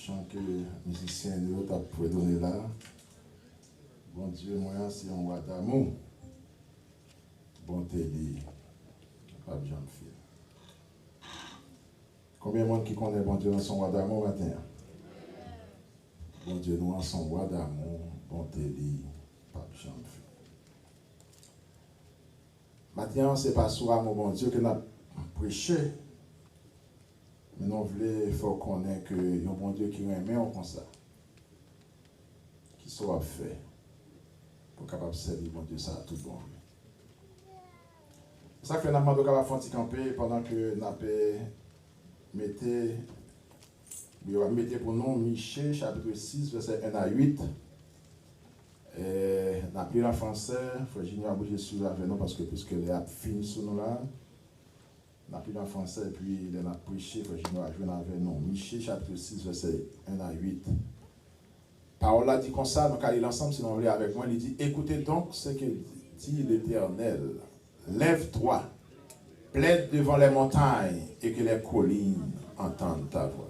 chant que les musiciens nous ont donné là. Bon Dieu, moi, c'est un roi d'amour. Bonté, pas besoin de faire. Combien de monde qui connaît bon Dieu dans son roi d'amour matin? Bon Dieu, nous en son roi d'amour, bonté, pas besoin de faire. Maintenant, ce n'est pas sur amour, bon Dieu, que nous avons prêché. Mais nous voulons connaître que y a un bon Dieu qui aime comme ça. Qui soit fait pour capable servir bon Dieu ça tout bon. C'est ça que nous avons capable de faire camper pendant que nous mettez pour nous Michée, chapitre 6, verset 1 à 8. Nous avons pris en français, il faut que je bouger sur avec nous parce que puisque les a fini sur nous là. Nous avons pris en français et puis nous avons prêché, il faut que je jouer avec nous. Michée, chapitre 6, verset 1 à 8. Parole a dit comme ça, donc allez l'ensemble, si vous voulez avec moi, il dit, écoutez donc ce que dit l'Éternel. Lève-toi, plaide devant les montagnes et que les collines entendent ta voix.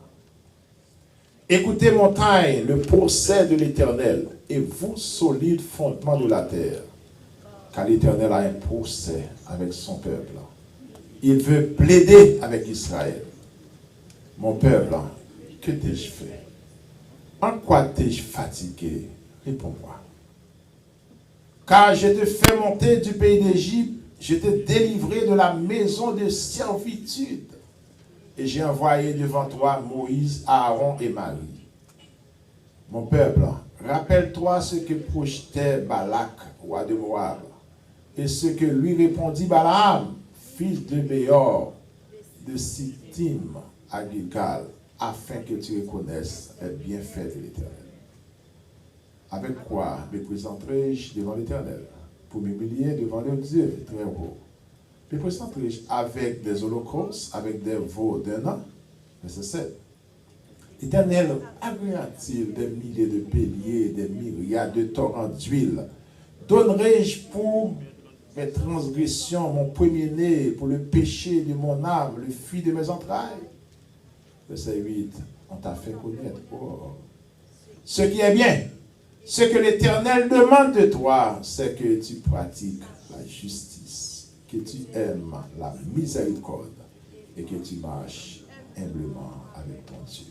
Écoutez montagnes, le procès de l'Éternel, et vous, solides fondements de la terre, car l'Éternel a un procès avec son peuple. Il veut plaider avec Israël. Mon peuple, que t'ai-je fait? En quoi t'ai-je fatigué? Réponds-moi. Car je te fais monter du pays d'Égypte, je t'ai délivré de la maison de servitude. Et j'ai envoyé devant toi Moïse, Aaron et Marie. Mon peuple, rappelle-toi ce que projetait Balak, roi de Moab, et ce que lui répondit Balaam, fils de Béor, de Sittim à Gilgal, afin que tu reconnaisses les bienfaits de l'Éternel. Avec quoi me présenterai-je devant l'Éternel, pour m'humilier devant le Dieu très haut? Me présenterai-je avec des holocaustes, avec des veaux d'un an? Verset 7. L'Éternel agréera-t-il des milliers de béliers, des myriades de torrents d'huile? Donnerai-je pour mes transgressions mon premier-né, pour le péché de mon âme, le fruit de mes entrailles? Verset 8. On t'a fait connaître. Oh. Ce qui est bien, ce que l'Éternel demande de toi, c'est que tu pratiques la justice, que tu aimes la miséricorde et que tu marches humblement avec ton Dieu.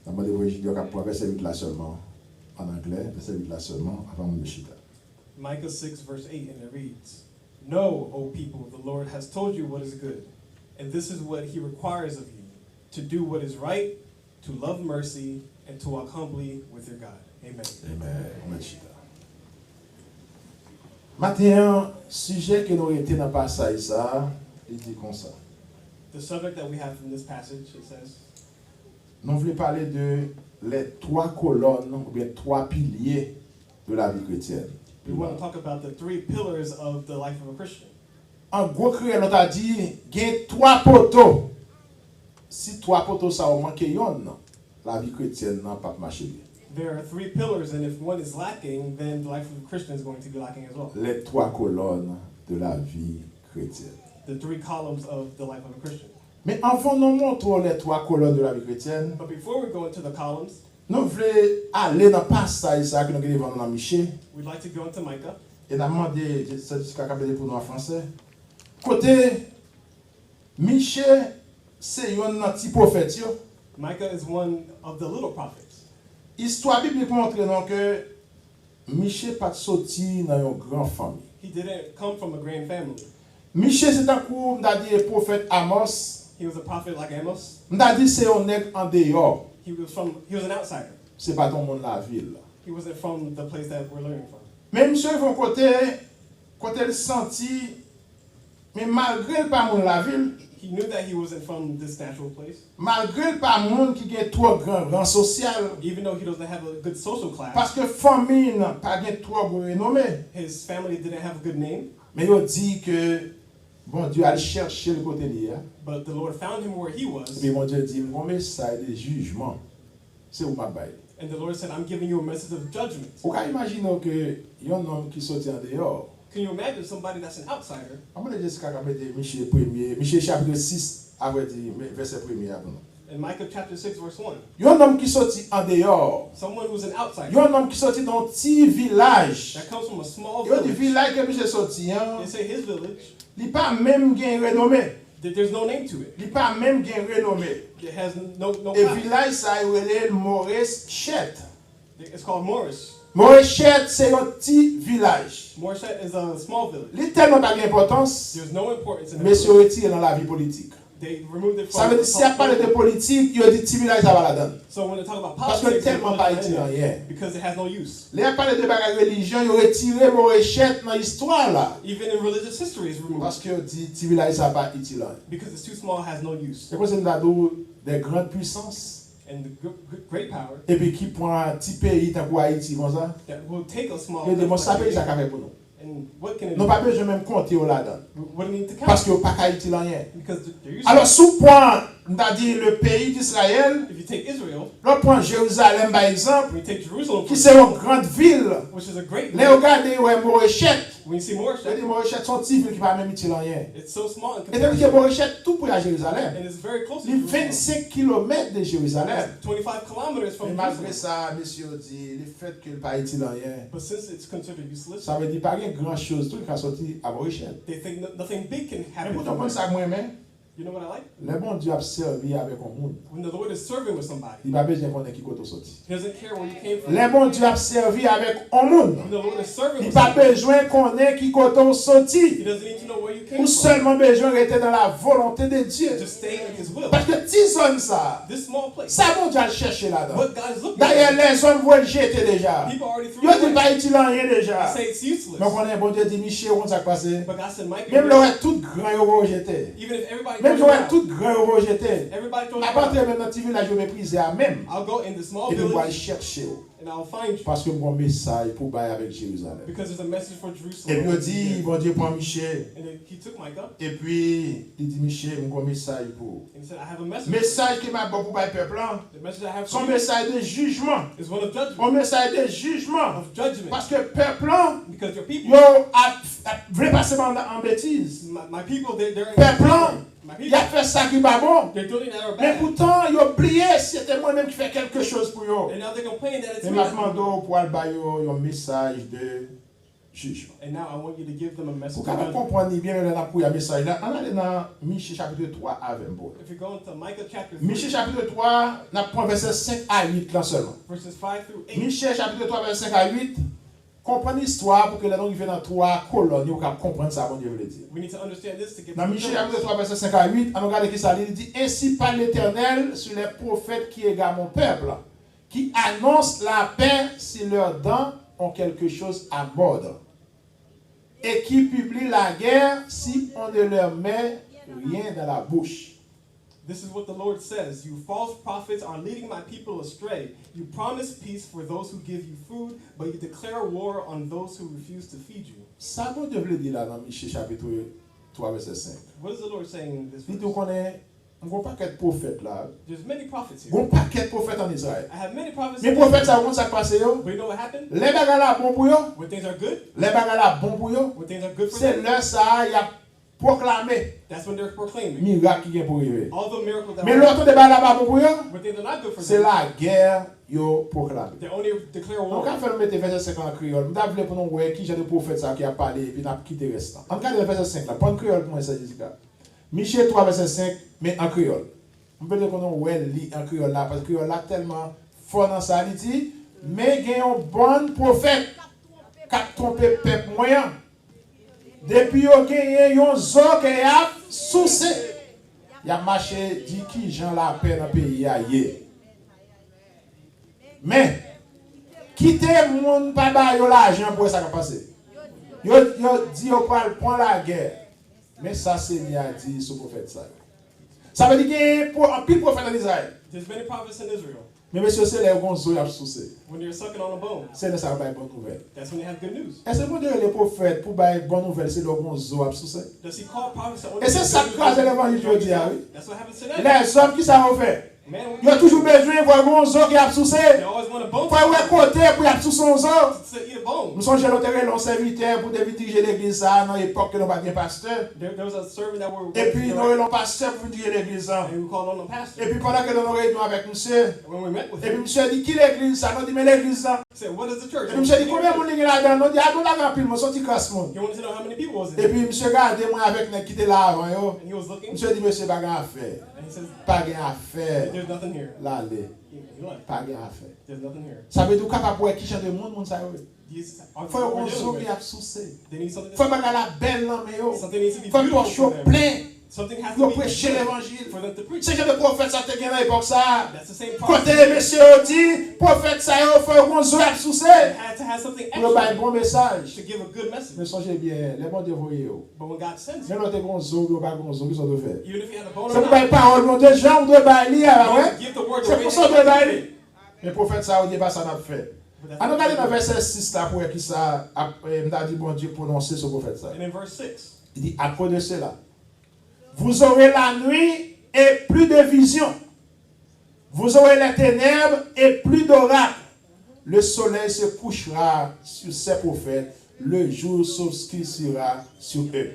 Dans mon évangile, verset 8 là seulement, en anglais, verset 8 là seulement, avant mon chita. Micah 6, verse 8, and it reads, Know, O people, the Lord has told you what is good, and this is what he requires of you, to do what is right, to love mercy, and to walk humbly with your God. Amen. Amen. Maintenant, sujet que nous été dans le passage, ça, il dit comme ça. The subject that we have from this passage, it says, nous voulons parler de les trois colonnes, ou bien trois piliers de la vie chrétienne. We want to talk about the three pillars of the life of a Christian. En gros, on a dit qu'il y a trois poteaux. Si trois poteaux ça manque yon, la vie chrétienne n'a pas marché. There are three pillars, and if one is lacking, then the life of a Christian is going to be lacking as well. Les trois colonnes de la vie chrétienne. The three columns of the life of a Christian. Mais avant nous montrons les trois colonnes de la vie chrétienne, But before we go into the columns, nous voulons aller dans le passage ça que nous avons dans Michée. we'd like to go into Micah. Et nous avons demandé, c'est pour nous en français. Côté Michée, c'est un petit prophète. Micah is one of the little prophets. Histoire biblique montre que Michée pas sorti dans une grande famille. He didn't come from a grand family. Michée c'est un coup d'adi prophète Amos. He was a prophet like Amos. M'dadi c'est un nèg en dehors. He was an outsider. C'est pas dans monde la ville. He wasn't from the place that we're learning from. Mais monsieur von côté le senti mais malgré pas monde la ville, He knew that he wasn't from this natural place. malgré pas monde qui gagne trop grand rang social, Even though he doesn't have a good social class. parce que famille n'a pas gagne trop renommé. His family didn't have a good name. Mais il dit que bon Dieu allait chercher le côté là. But the Lord found him where he was. Et bon Dieu dit mon message de jugement. C'est où ma baille. And the Lord said, I'm giving you a message of judgment. Vous pouvez imaginer que y a un homme qui sortit en dehors. Can you imagine somebody that's an outsider? On va dire jusqu'à Michée chapitre 6 verset 1 avant. In Micah chapter 6 verse 1. Yon homme qui sorti en dehors. Someone who's an outsider. Yon homme qui sorti dans un petit village. That comes from a small Yon dit village. village que monsieur sorti hein. They say his village. Il pas même gain renommée. There's no name to it. Il pas même gain renommée. It has no Et power. village ça relève Morency. It's called Morris. Morency c'est un petit village. Morris is a small village. Il tellement pas d'importance. There's no importance in Mais it. se retire dans la vie politique. They removed it Ça from. veut dire s'il y a pas de politique, il dit petit village ça va la donne. So when they talk about Parce que politics, tellement pas utile rien. because it has no use. Les parler de bagages religion, il retiré Morency dans l'histoire là. Even in religious history, it's removed Parce que dit petit village ça pas utile. because it's too small, has no use. C'est pour ça que des grandes puissances And the great power et puis qui prend un petit pays tant que Haïti comme ça. that will take a small. Il dit moi ça pays ça qu'a fait pour nous. And what can it Nous do? pas besoin même compter au là-dedans. What do you need to count? Parce que pas utile rien. Because they're using. Alors sous point, on a dit le pays d'Israël, If you take Israel, le point Jérusalem par exemple, when you take Jerusalem, qui c'est une grande ville. which is a great. Les regardez ouais Morency. When you see Morris, Je dis Morency son petit ville qui pas même utile rien. it's so small in Et donc que comparison, Morency tout pour à Jérusalem. and it's very close to Il Jerusalem. 25 km de Jérusalem. 25 kilometers Mais from malgré Jerusalem. ça, monsieur dit, le fait qu'il pas utile rien. But since it's considered useless, Ça veut dire pas grand chose tout qui a sorti à Morency. they think nothing big can Mais happen. pourtant, comme ça, moi-même, You know what I like? le bon Dieu a servi avec un monde. When the Lord is serving with somebody, Il n'a pas besoin de connaître qui est sorti. He doesn't care where you came from. Le bon Dieu a servi avec un monde. When the Lord is serving Il with n'a pas somebody, besoin de connaître qui est He sorti. doesn't need to know where you came Ou from. seulement besoin de rester dans la volonté de Dieu. Just stay in His will. Parce que si zone ça, This small place, ça bon Dieu a cherché là-dedans. what God is looking D'ailleurs, at, les hommes vont le jeter déjà. people already threw Ils it ne away. pas utile rien déjà. They say it's useless. Donc on est bon Dieu dit Michel, on s'est passé. But God said, Mike, Même le tout grand euro jeté. even if everybody Même throws it le out, tout grand euro jeté. everybody throws it À partir out, de notre village, je vais priser à même. I'll go in the small Et puis on va aller village chercher. and I'll find you. Parce que mon message pour bailler avec Jérusalem. Because there's a message for Et puis Jerusalem. on dit, bon Dieu prend Michel. And then he took Micah Et puis il dit Michel, mon message pour. and he said, I have a message. Message qui m'a bon pour bailler peuple là. The message I have Son for you message de jugement. is one of judgment. Un message de jugement. Of judgment. Parce que peuple là, Because your people, yo voulait passer en bêtise. my people, they're Peuple là, my il a people, fait ça qui n'est pas bon. they're doing it that are Mais bad. pourtant, il a oublié c'était moi-même qui fais quelque chose pour eux. And now they complain that it's Mais me. maintenant, pour aller un message de jugement. And now I want you to give them a message Pour of qu'on judgment. comprenne bien le message là, on allait dans Michée chapitre 3 avec moi. If you go into Micah chapter 3, Michée chapitre 3, on prend verset 5 à 8 là seulement. verses 5 through 8, Michée chapitre 3, verset 5 à 8, comprendre l'histoire pour que les gens qui viennent dans 3 colonnes, ils puissent comprendre ça, bon Dieu veut dire. we need to understand this to get Dans to the Michée purpose. chapitre 3, verset 5 à 8, on regarde qui ça dit, il dit, ainsi parle l'Éternel sur les prophètes qui égarent mon peuple, qui annoncent la paix si leurs dents ont quelque chose à mordre, et qui publient la guerre si on ne leur met rien dans la bouche. This is what the Lord says. You false prophets are leading my people astray. You promise peace for those who give you food, but you declare war on those who refuse to feed you. Ça, bon Dieu veut dire là dans Michée chapitre 3, verset 5. What is the Lord saying in this Il dit verse? qu'on est un paquet de prophètes là. There's many prophets here. Un paquet de prophètes en Israël. I have many prophets. Mais prophètes, ça va passer yo. But you know what happened? Les bagages là bon pour yo. When things are good, Les bagages là bon pour yo. when things are good for C'est them, là ça, il a proclamé that's when they're proclaiming miracle qui vient pour arriver. all the miracles that Mais are l'autre débat là-bas bon pour yo, when things are not good for c'est them. la guerre yo proclamé. They only declare Donc war. quand fait mettre verset 5 en créole, nous avons pour nous voir qui j'ai de prophète ça qui a parlé et puis n'a quitté restant. On regarde le verset 5 là, pas en créole pour moi ça dit ça. Michée 3 verset 5 mais en créole. On peut dire qu'on ouais lit en créole là parce que créole là tellement fort dans ça il dit mais il y a un bon prophète qui a trompé peuple moyen. Depuis yo gagné yon zo que y a souci. Y a marché dit qui Jean la paix dans pays a yé. Mais quitter moun pa ba yo l'argent pour ça qui passer. Yo dit yo prend la guerre. Mais ça c'est ni a dit ce prophète ça. Ça veut dire que pour un pile prophète en Israël. There's many prophets in Israel. Mais monsieur c'est les gon zo y a souci. When you're sucking on a bone, C'est là ça va bonne nouvelle. that's when they have good news. Est-ce que vous dire les prophètes pour ba bonne nouvelle c'est le gon zo a souci? Does he call prophets that only Et c'est have ça good que news? l'évangile aujourd'hui. That's what happens today. Les hommes qui ça ont fait? Il y a toujours besoin de voir un zo qui a souci. They always want a bone. Faut avoir côté pour y a sous son zo. To eat a bone. Nous sommes chez l'autre long serviteur pour diriger l'église ça dans l'époque que nous pas bien pasteur. There was a servant that were. Et puis nous avons pasteur pour diriger l'église ça. And we called on the pastor. Et puis pendant que nous avons réunion avec monsieur, When we met with et puis him, monsieur dit qui l'église ça, nous dit mais l'église ça. he said, "What is the church?" Et puis monsieur dit combien de monde est là-dedans, nous dit ah nous la grand pile, moi sorti classe monde. He wanted to know how many people was in Et it. puis monsieur regardez moi avec nèg qui était là avant yo. And he was looking. Monsieur dit monsieur pas grand affaire. And he says, Pas grand affaire. "There's nothing here." Là aller. He left. Pas grand affaire. There's nothing here. Ça veut dire capable pour qui chante de monde ça yo. Faut Faut un zo qui a souci. They need something. Faut pas la belle là mais yo. Something needs to be Faut beautiful que for tu them. plein. Something has Yo to be prêcher good l'évangile. for them to preach. C'est que le prophète ça te gagne à l'époque ça. That's the same Côté process. monsieur dit prophète ça yo faut un zo qui souci. They had to have something Pour ba un extra bon message. to give a good message. Mais songez bien, les bons dévoyés yo. But when God sends Même you, notre bon zo ou pas bon zo qui sont de faire. even if you had a bone C'est or pour pas not, parole mon de gens de bailler you ouais. give the word the C'est way pour they ça de give bailler. it. Mais prophète ça au débat ça n'a fait. But that's On what regarde they dans do. verset 6 là pour qui ça m'a dit bon Dieu prononcer ce prophète ça. And in verse 6, Il dit à cause de cela, vous aurez la nuit et plus de vision. Vous aurez les ténèbres et plus d'oracles. Le soleil se couchera sur ces prophètes, le jour s'obscurcira sur eux.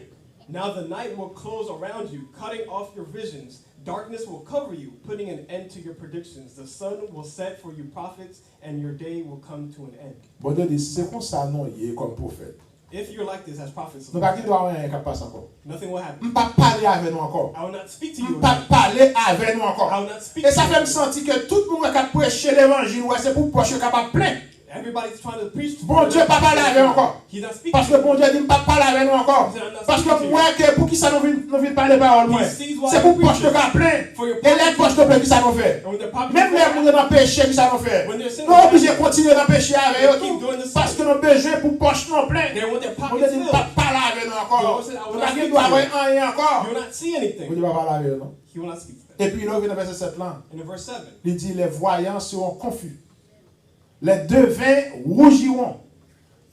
now the night will close around you, cutting off your visions. Darkness will cover you, putting an end to your predictions. The sun will set for you prophets, and your day will come to an end. Bon Dieu dit, c'est comme ça non, il est comme prophète. If you're like this as prophets, Nous ne pouvons pas rien qui passe encore. nothing will happen. Nous ne pouvons pas parler avec nous encore. I will not speak to Nous you ne pouvons again. pas parler avec nous I encore. will not speak Et to ça fait me you. sentir que tout le monde qui a prêché l'évangile, ouais, c'est pour prêcher capable plein. Everybody's trying to preach. Bon Dieu, pas parler avec nous encore. He's not speaking. Parce que bon Dieu dit, ne pas parler avec nous encore. Parce que moi, pour qui ça nous vient parler paroles, moi. C'est pour poche de cas plein. Et les poches de plein qui ça nous fait. And when they're popular, Même les gens dans le péché qui ça nous fait. when they're sinning, Nous sommes obligés de continuer dans le péché avec eux. keep doing the sin. Parce que nous avons besoin pour poche non plein. They want their Bon Dieu pockets dit, ne filled. pas parler avec nous encore. God said, I will Nous not n'avons speak pas to avoir rien encore. You will not see Bon anything. Dieu va parler avec eux. He will not speak to them. Et puis là, il y a verset 7 là. And in verse 7, Il dit, les voyants seront confus. Les devins rougiront.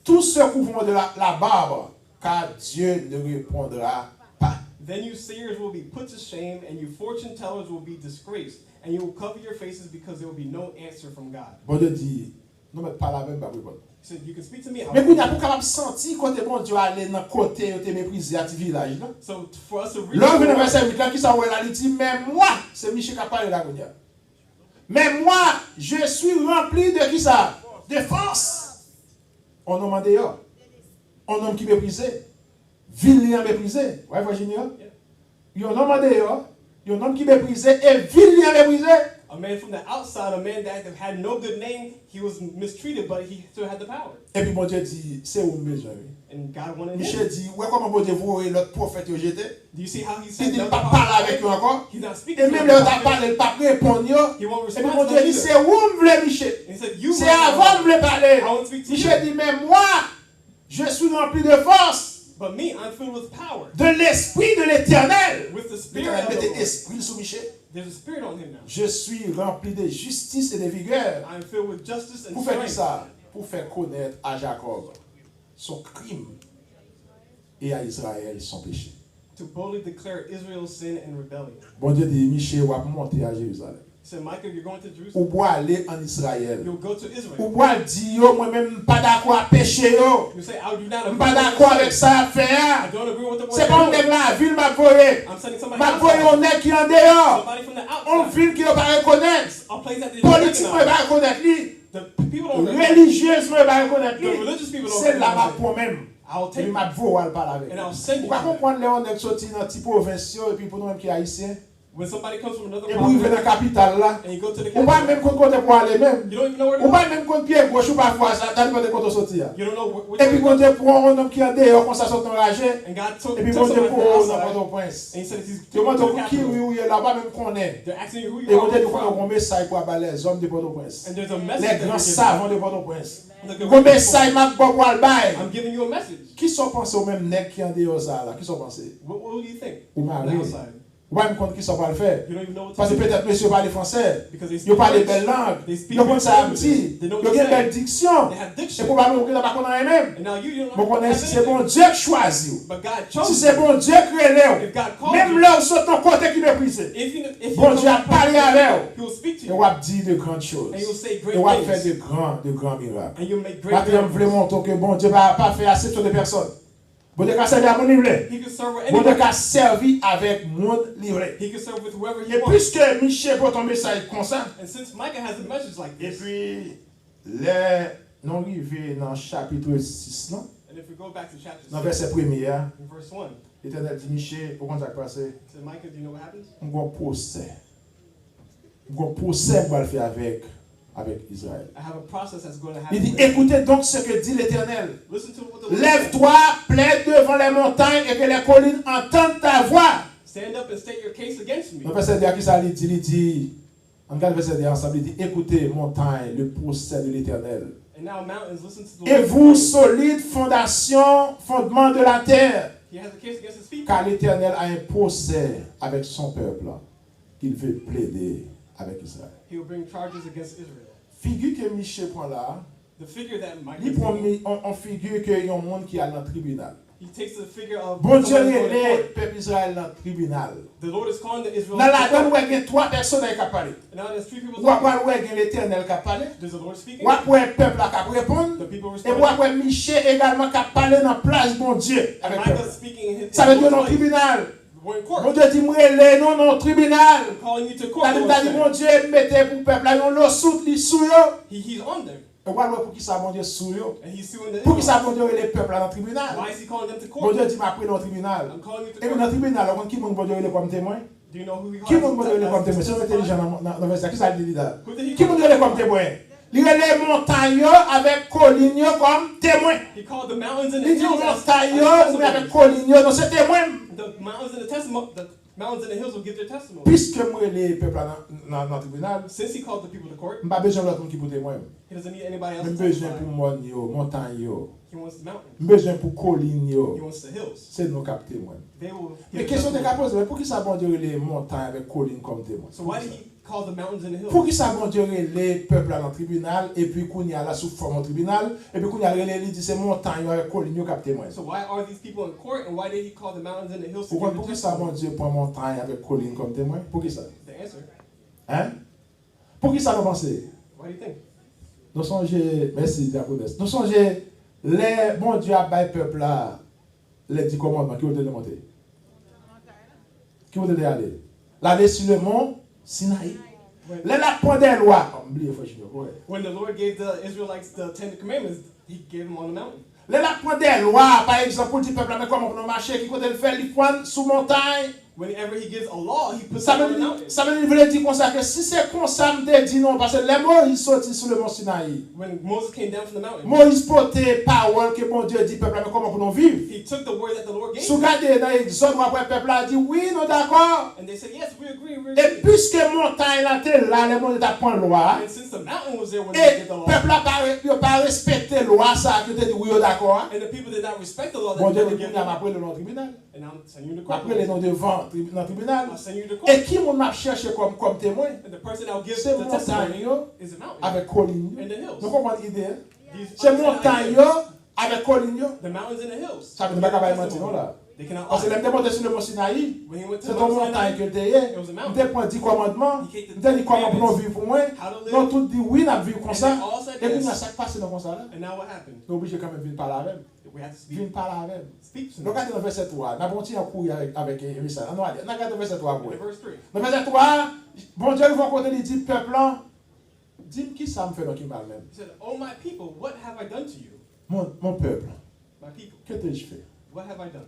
Tous se couvront de la barbe, car Dieu ne répondra pas. then you seers will be put to shame, and you fortune tellers will be disgraced, and you will cover your faces because there will be no answer from God. Bon Dieu dit, nous ne mettons pas la même barbe. He said, you can speak to me. Mais vous n'avez pas capable de sentir quand bon Dieu aller dans le côté où tu es méprisé à ce village. So for us to read L'homme the dans le word, verset 8 là, qui s'en va là, il dit, mais moi, c'est Michel qui a parlé là. Mais moi, je suis rempli de qui ça? De force. On nomme d'ailleurs. Un homme qui méprisé. Vilain méprisé. Ouais, Virginie? Il y a un homme d'ailleurs. Il y a un homme qui méprisé et vilain méprisé. a man from the outside, a man that had no good name, he was mistreated, but he still had the power. Et puis bon Dieu dit, c'est où besoin. And God wanted Michel him. dit, ouais, comment bon Dieu voit l'autre prophète que j'étais? Do you see how he Il said dit, that? pas parler avec eux encore. He's not Et speaking to même them. le temps parler, il pas répondre. He won't Et puis respond bon to Dieu them dit, either. c'est où me voulez, Michel? And he said, you C'est must avant de me parler. I want to speak to Michel you. dit, mais moi, je suis rempli de force, But me, I'm filled with power. de l'esprit de l'éternel. With the spirit L'éternel of the mettait Lord. esprit sous Michel. There's a spirit on him now. Je suis rempli de justice et de vigueur. I'm filled with justice and Pour faire strength. ça, pour faire connaître à Jacob son crime et à Israël son péché. To boldly declare Israel's sin and rebellion. Bon Dieu dit, Michel va monter à Jérusalem. He said, Micah, you're going to Ou Jerusalem. pour aller en Israël. You'll go to Israel. Ou pour dire, moi-même, pas d'accord à péché. You say, I do not Je agree pas with d'accord what avec you say. ça à I faire. don't agree with what C'est pas un you're nègre doing. la ville, ma voyée. I'm sending somebody Ma voyée, outside. on est qui en dehors. Somebody from the On outside. ville qui ne va pas reconnaître. A place that they don't Politiquement, il recognize. va reconnaître lui. The people don't recognize. Religieusement, il va reconnaître The lui. religious people don't C'est là ma recognize. pour même. I'll Et take puis it. ma voix, elle parle avec. And I'll send Vous you. pouvez comprendre les on est sortis dans petit province et puis pour nous même qui haïtiens. When somebody comes from another Et pour arriver dans province la capitale là, and you go to the on pas capital, même côté pour aller même. you don't even know where to On go. pas même côté pied gauche ou parfois ça, t'as pas de côté sortir. You don't know which Et way puis to quand go. Dieu prend un homme qui est dehors, comme ça sort enragé. And God took Et puis took quand Dieu somebody from the prend outside, dans Port-au-Prince. and he said, he's Tu vois, taking qui to the capital. est là-bas même connaît. They're asking you who Et you quand Dieu are prend from. un message pour abattre les hommes de Port-au-Prince. And there's a message Les that grands you're savants de Port-au-Prince. giving. Un message m'a bon pour le bail. I'm giving you a message. Qui sont pensés au même nègre qui est en dehors ça là? Qui sont pensés? What do you think? Ou On the Marie. outside. Ou pas me compte qui ça va le faire. You don't even know what Parce que to do. peut-être monsieur parle français. Because they Il speak parle French. belle langue. They speak Il comprend ça languages. petit. They know Il what a to une say. belle diction. They have Et diction. probablement qu'il n'a pas connaît même. And now you don't Bon know connaît si c'est bon Dieu qui choisit. But God Si chose c'est you. bon Dieu qui est If God called même you, là où sont ton côté qui méprise. if Bon you Dieu a parlé avec He will speak to et you. on va dire de grandes choses. And he will say Et great on va faire things. de grands miracles. And you'll make great Maintenant, je voulais miracles. montrer que bon Dieu va pas faire assez sur les personnes. Bon Dieu a servi à mon livre. He can serve with Bon Dieu anybody. a servi avec mon livre. He can serve with whoever he Et wants. puisque Michel pour ton message comme ça, And since Micah has a message like et this, puis, les non arrivés dans le chapitre 6, là, and if we go back to chapter dans 6, le verset 1er, in verse 1, l'Éternel dit Michel, pour qu'on s'est passé, so Micah, do you know what happens? on va procès. On va procès pour le faire avec Israël. I have a process that's going to happen. Il dit, with you. écoutez donc ce que dit l'Éternel. Listen to what the Lord says. Lève-toi, plaide devant les montagnes et que les collines entendent ta voix. Stand up and state your case against me. Le verset dernier qui ça il dit, on regarde le verset dernier ensemble, il dit, écoutez montagne, le procès de l'Éternel. And now mountains, listen to the Et Lord's vous, voice. solides fondations, fondements de la terre. He has a case against his people. Car l'Éternel a un procès avec son peuple qu'il veut plaider avec Israël. He will bring charges against Israel. Figure que Michel prend là, The figure that Micah il prend is on figure qu'il y a un monde qui est dans le tribunal. he takes the figure of Bon Dieu, somebody going to le court. peuple Israël dans le tribunal. The Lord is calling the Dans la Israelites. donne où il y a trois personnes qui parlent. And now there's three people Ou talking. après où il y a l'Éternel qui parle. There's the Lord speaking. Ou après le peuple qui répond. The people Et ou responding. après Michel également qui parle dans la place bon Dieu And avec le Micah peuple. speaking in his Ça veut dire dans le place. tribunal. We're in court. Bon Dieu dit, moi, les non, non, tribunal. I'm calling you to court. T'as the dit, Lord mon said. Dieu, mettez pour le peuple là, yon l'eau sous li sous yo. He's on there. Et voilà pour qui ça, mon Dieu, sous yo. And he's suing the Pour qui ça, Israelites. mon Dieu, les peuples là dans le tribunal. Why is he calling them to Bon court? Dieu dit, m'a pris dans le tribunal. I'm calling you to Et puis dans court. le tribunal, on qui mon Dieu, il est comme témoin. Do you know who he Qui calls? mon Dieu, il est comme as témoin. C'est un intelligent dans le verset. Qui ça dit là? Who did he Qui mon Dieu, il est comme témoin? Il est les montagnes avec collines comme témoin. He called the mountains and the Il dit hills as montagnes testimonies. avec collines, non, c'est témoin. The mountains and the mountains and the hills will give their testimony. Puisque moi, les peuples là dans le tribunal, Since he called the people to court, je n'ai pas besoin d'autres qui pour témoin. he doesn't need anybody else J'ai to besoin testify. pour montagne. He wants the mountains. J'ai besoin pour collines. He wants the hills. C'est nous cap témoin. They will Mais give question de testimony. poser, mais pour qui ça bon Dieu les montagnes avec collines comme témoin? So why did he call the mountains and the Pour hills? qui ça bon Dieu les peuples là dans le tribunal et puis qu'on y a là sous forme au tribunal et puis qu'on y a les dit c'est montagne avec collines cap témoin. So why are these people in court and why did he call the mountains and the hills to Pourquoi give pour the qui ça bon testimony? Dieu prend montagne avec collines comme témoin? Pour qui ça? The answer. Hein? Pour qui ça vous pensez? Why do you think? Nous songez, merci Diaconesse. Nous songez les bon Dieu a bail peuple là les 10 commandements qui ont été monter. Qui ont été aller. L'aller sur le mont Sinaï. Les la prend des lois. Oubliez faut When the Lord gave the Israelites the Ten Commandments, he gave them on the mountain. les la prend des lois par exemple pour dire peuple mais comment on marcher qui côté le faire il prend sous montagne. Whenever he gives a law, he puts Ça it on veut the dire mountain. ça veut dire comme ça que si c'est comme ça me dit non parce que les Moïse sorti sur le mont Sinaï. When Moses came down from the mountain, Moïse portait parole que bon Dieu dit peuple mais comment pour nous vivre. he took the word that the Lord gave Sous him. garder dans Exode après peuple a dit oui nous d'accord. And they said, yes, we agree, we Et agree. puisque montagne là était là les monde t'a prend loi And since the mountain was there when they et did the law, peuple a pas respecté loi ça que te dit oui d'accord. and the people did not respect the law that Bon the Dieu Lord dit gave qu'on a them, après le nom tribunal. and I'm sending you to court. Après les noms devant dans le tribunal. I'll send you to court. Et qui mon a cherché comme témoin? And the person that will give C'est the testimony montagne is a mountain. avec colline. And the hills. Vous comprenez l'idée? These C'est understand montagne ideas. avec colline. The mountains and the hills. Ça veut Give dire pas the mentir non testimony. là. They cannot Parce que lie. l'aime démonter sur le mont Sinaï. When he went to C'est the ton Mount montagne Sinai, que tu es. it was a mountain. Tu prends 10 commandements. He gave the Tu dis comment pour nous commandments, vivre pour moi. how to live. Non, tout dit oui, on vivre comme And ça. they all said Et puis, yes. on a chaque passé dans comme ça là. And now what happened? Nous obligés quand même de venir parler avec. We had to speak. Venir parler avec. Speak to Donc, them. regardez dans le verset 3. Nous avons tiré un coup avec Richard. On regarde dans le verset 3. In verse 3. Dans le verset 3, bon Dieu, il va côté, il dit, peuple, dis-moi qui ça me fait dans qui parle même. He said, oh my people, what have I done to you? Mon peuple, My people, que t'ai-je fait? what have I done?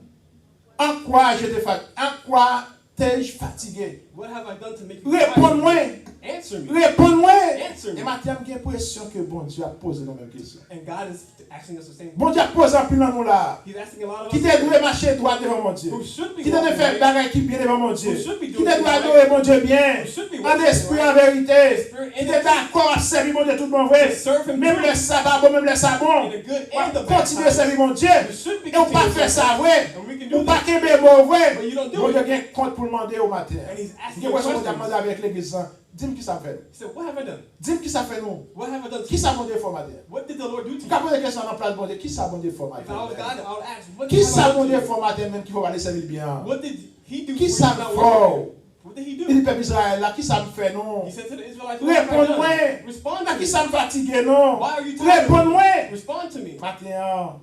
En quoi je t'ai fatigué? En quoi t'ai-je fatigué? What have I done to make you Réponds-moi. tired? Answer me. Réponds-moi. Answer me. Et maintenant, j'ai l'impression que bon Dieu a posé nos mêmes questions. And God is asking us the same Bon thing. Dieu a posé un peu dans nous là. He's asking a lot of Qui us. te doit marcher droit devant mon Dieu. Who should be Qui te doit walking faire right. bagaille qui bien devant mon Dieu. Who should be Qui doing te things doit right. adorer mon Dieu bien. Who should be En worshiping esprit, right. en vérité. Spirit Qui and te in truth. d'accord à servir mon Dieu tout mon vrai. To serve him Même truly. le sabbat bon, même le sabon. In the good and the bad Continuez à times. servir mon Dieu. We should be Et on pas continuing faire to ça serve vrai. him. And we can do Ou pas that. qu'il est mauvais. But you don't do Mon Dieu it. a un compte pour demander au matin. And he's asking Il y a you une question qu'on a demandé questions. avec l'église. Dis-moi qui ça fait. He said, what have I done? Dis-moi qui ça fait nous. What have I done to Qui you? ça mon Dieu fait matin. What did the Lord do to Quand you? on pose des questions en place, bon Dieu, qui ça mon Dieu fait If I was matin. God, I would ask, what Qui did ça God mon do Dieu to you? fait matin même qui va aller servir bien. What did he do Qui for ça you not fait. working? What did he Il dit do? peuple Israël là, qui ça me fait non. He said to the Israelites, what have I Réponds-moi. done? Respond Là, to qui me. ça me fatigue non. Why are you tired? Réponds-moi. Respond to me. Matin,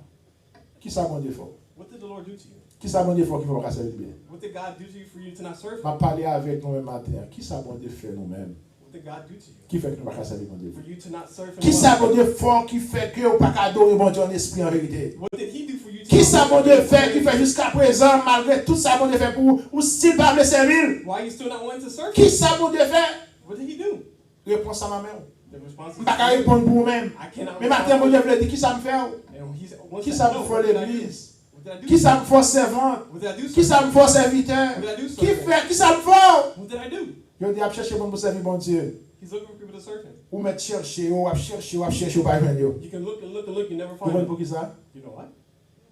qui ça mon Dieu fait. What did the Lord do to you? Qui ça mon Dieu fait qui va pas servir bien. What did God do to you for you to not serve Je him? parler avec nous même matin. Qui ça mon Dieu fait nous-mêmes. What did God do to you? Qui fait que nous pas servir mon Dieu. For you to not serve him? Qui ça well? mon Dieu fait qui fait que vous pas adorer mon Dieu en esprit en vérité. What did he do for you to Qui not ça serve mon him Dieu in fait qui spirit? fait jusqu'à présent malgré tout ça mon Dieu fait pour ou s'il pas le servir. Why are you still not wanting to serve Qui him? ça mon Dieu fait. What did he do? Réponse à ma mère. The response Je is, ne peux pas répondre pour vous-même. I cannot Mais matin mon respond. Dieu veut dire qui ça me fait. And he said, once Qui I ça me know, fait what did I do? l'église. What did I do? Qui ça me fait servante. What did I do? Qui sir? ça me fait serviteur. What did I do, sir? Qui fait qui ça me fait. What did I do? Je dis à chercher pour servir bon Dieu. He's looking for people to serve him. Ou mettre chercher, ou à chercher, ou pas joindre. You can look and look and look, you never Vous find comprenez him. pour qui ça. You know what?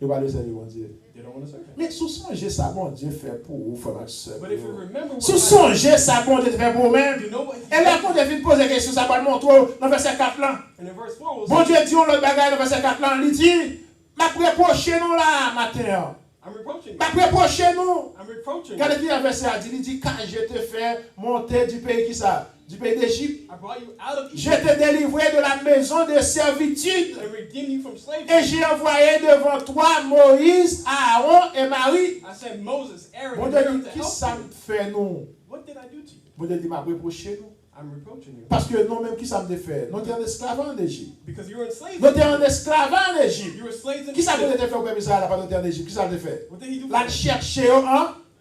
Je vais aller servir bon Dieu. They don't want to serve him. Mais sous songer ça bon Dieu fait pour vous, frère Maxime. But if you remember what Sous God songer ça bon Dieu fait pour vous-même. you know what he Et là, did? quand David pose des questions, ça va le montrer dans verset 4 là. And in verse 4 was, Bon Dieu dit, on l'autre bagaille dans verset 4 là, il dit, m'a reproché nous là, matin. I'm reproaching you. M'a reproché nous. I'm reproaching you. Regardez qui le verset a dit, il dit, quand je te fais monter du pays qui ça? Du pays d'Égypte. I brought you out of Je Egypt t'ai délivré de la maison de servitude. and redeemed you from slavery. Et j'ai envoyé devant toi Moïse, Aaron et Marie. I said Moses, Aaron, Bon and Dieu Miriam dit, to qui help ça you. me fait nous? What did I do to you? Bon Dieu dit, m'a reproché nous. I'm reproaching you. Parce que nous-mêmes, qui ça me fait? Nous sommes en esclaves en Égypte. Because you were enslaved. Nous sommes en esclaves en Égypte. You were slaves in Qui ça peut Egypt. te faire au peuple Israël pendant que tu es en Égypte? Qui ça te fait? What did he do Là, for you? chercher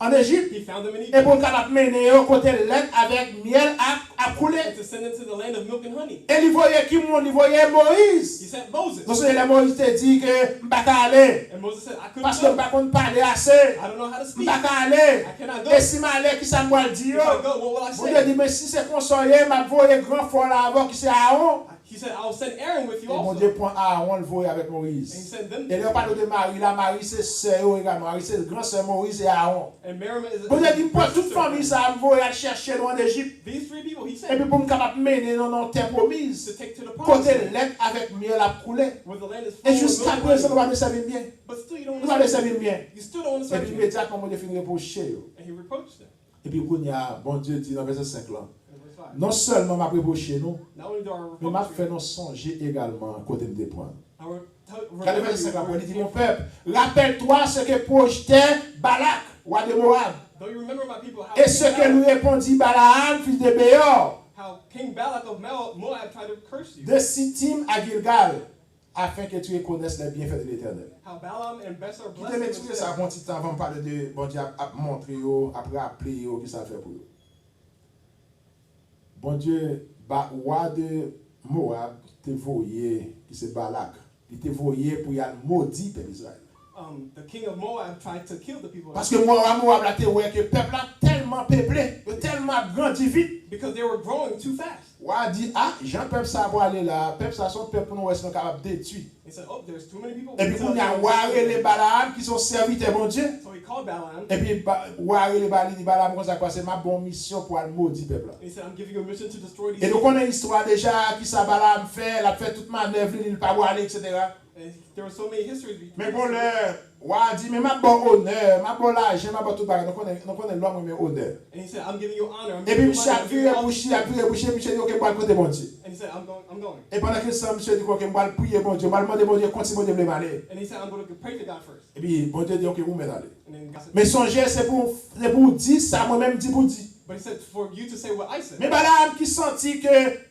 en Égypte. He found them in Et Egypt. pour capable mener au côté lait avec miel à couler. And to send them to the land of milk and honey. Et il voyait qui mon, il voyait He Moïse. sent Moses. Donc c'est là Moïse te dit que je ne peux pas aller. And Moses said, I couldn't Parce que je go. ne peux pas parler assez. I don't know how to Je ne speak. peux pas aller. I cannot go. Et si je aller, qui ça me dit? If I go, what will I Vous Dieu say? dit, mais si c'est conseiller, je vais grand fort là-bas qui c'est Aaron. He said, I'll send Aaron with Et you mon also. Dieu prend Aaron, le voyait avec And he Moïse. sent them. Et là, on parle de Marie. La Marie, c'est sœur également. Marie, c'est grand sœur Moïse et Aaron. And Miriam is Vous Dieu dit, pour toute sister. famille, ça me voyait chercher loin d'Égypte. These three people, he Et said, puis pour me capable mener dans terre to promise. take to the promised Côté land, lait avec miel à couler. where the land is Et full of jusqu'à milk présent, and nous honey. va le servir bien. But still, you don't Nous want va to le serve servir him. bien. You still don't want to Et serve puis him. immédiatement, mon Dieu finit reprocher. And he reproached them. Et puis, il y a, bon Dieu dit dans verset 5 là, In verse 5. non seulement m'a reproché nous, Not only do I mais m'a reproach fait you, nous songer également à côté de prendre. I will Regardez remember verset 5 là, you. il dit, mon peuple, rappelle-toi ce que projetait Balak, roi de Moab, Don't you remember, my people, how et ce que lui répondit Balaam, fils de Béor, how King Balak of Moab tried to curse you? de Sittim à Gilgal, afin que tu reconnaisses les bienfaits de l'Éternel. How Balaam and Besser Qui te blessed m'explique him ça and avant petit temps, avant de parler de bon Dieu à montrer, après appeler, qui ça fait pour eux. Bon Dieu, roi de Moab, te voyé, qui c'est Balak, il te voyé pour y aller maudit peuple Israël. the king of Moab tried to kill the people. Parce que Moab là, te voyé que le peuple a tellement peuplé, tellement grandi vite. Because they were growing too fast. Ouah dit, ah, Jean peuple ça pour aller là, peuple ça son peuple pour nous être capable de détruire. He said, oh, there's too many people. Et puis il y a Ouaré les Balaam qui sont serviteurs bon Dieu. So he called Balaam. Et puis Ouaré les Balaam comme ça quoi, c'est ma bonne mission pour aller maudire peuple là. And he said, I'm giving you a mission to destroy these Et nous people. connaissons l'histoire déjà, qui ça Balaam fait, il a fait toute manœuvre, il pas aller, etc. And there were so many histories. Mais bon, Ouah dit, mais ma bonne honneur, ma bonne l'argent, ma bonne tout bagage, nous connaissons l'homme mais honneur. And he said, I'm giving you honor. I'm Et giving puis you money. I'm Michel giving you a all- prié, Michel dit, ok, moi le côté bon Dieu. And he said, I'm going. Et pendant que ça, Michel dit, ok, moi le prier bon Dieu, moi le demander bon Dieu, continue de me aller. And he said, I'm going to pray to God first. Et puis bon Dieu dit, ok, vous m'aidez aller. And then God said, Mais songez, c'est pour dire ça, moi-même dit pour dire. But he said for you to say what I said. Mais Balaam qui sentit que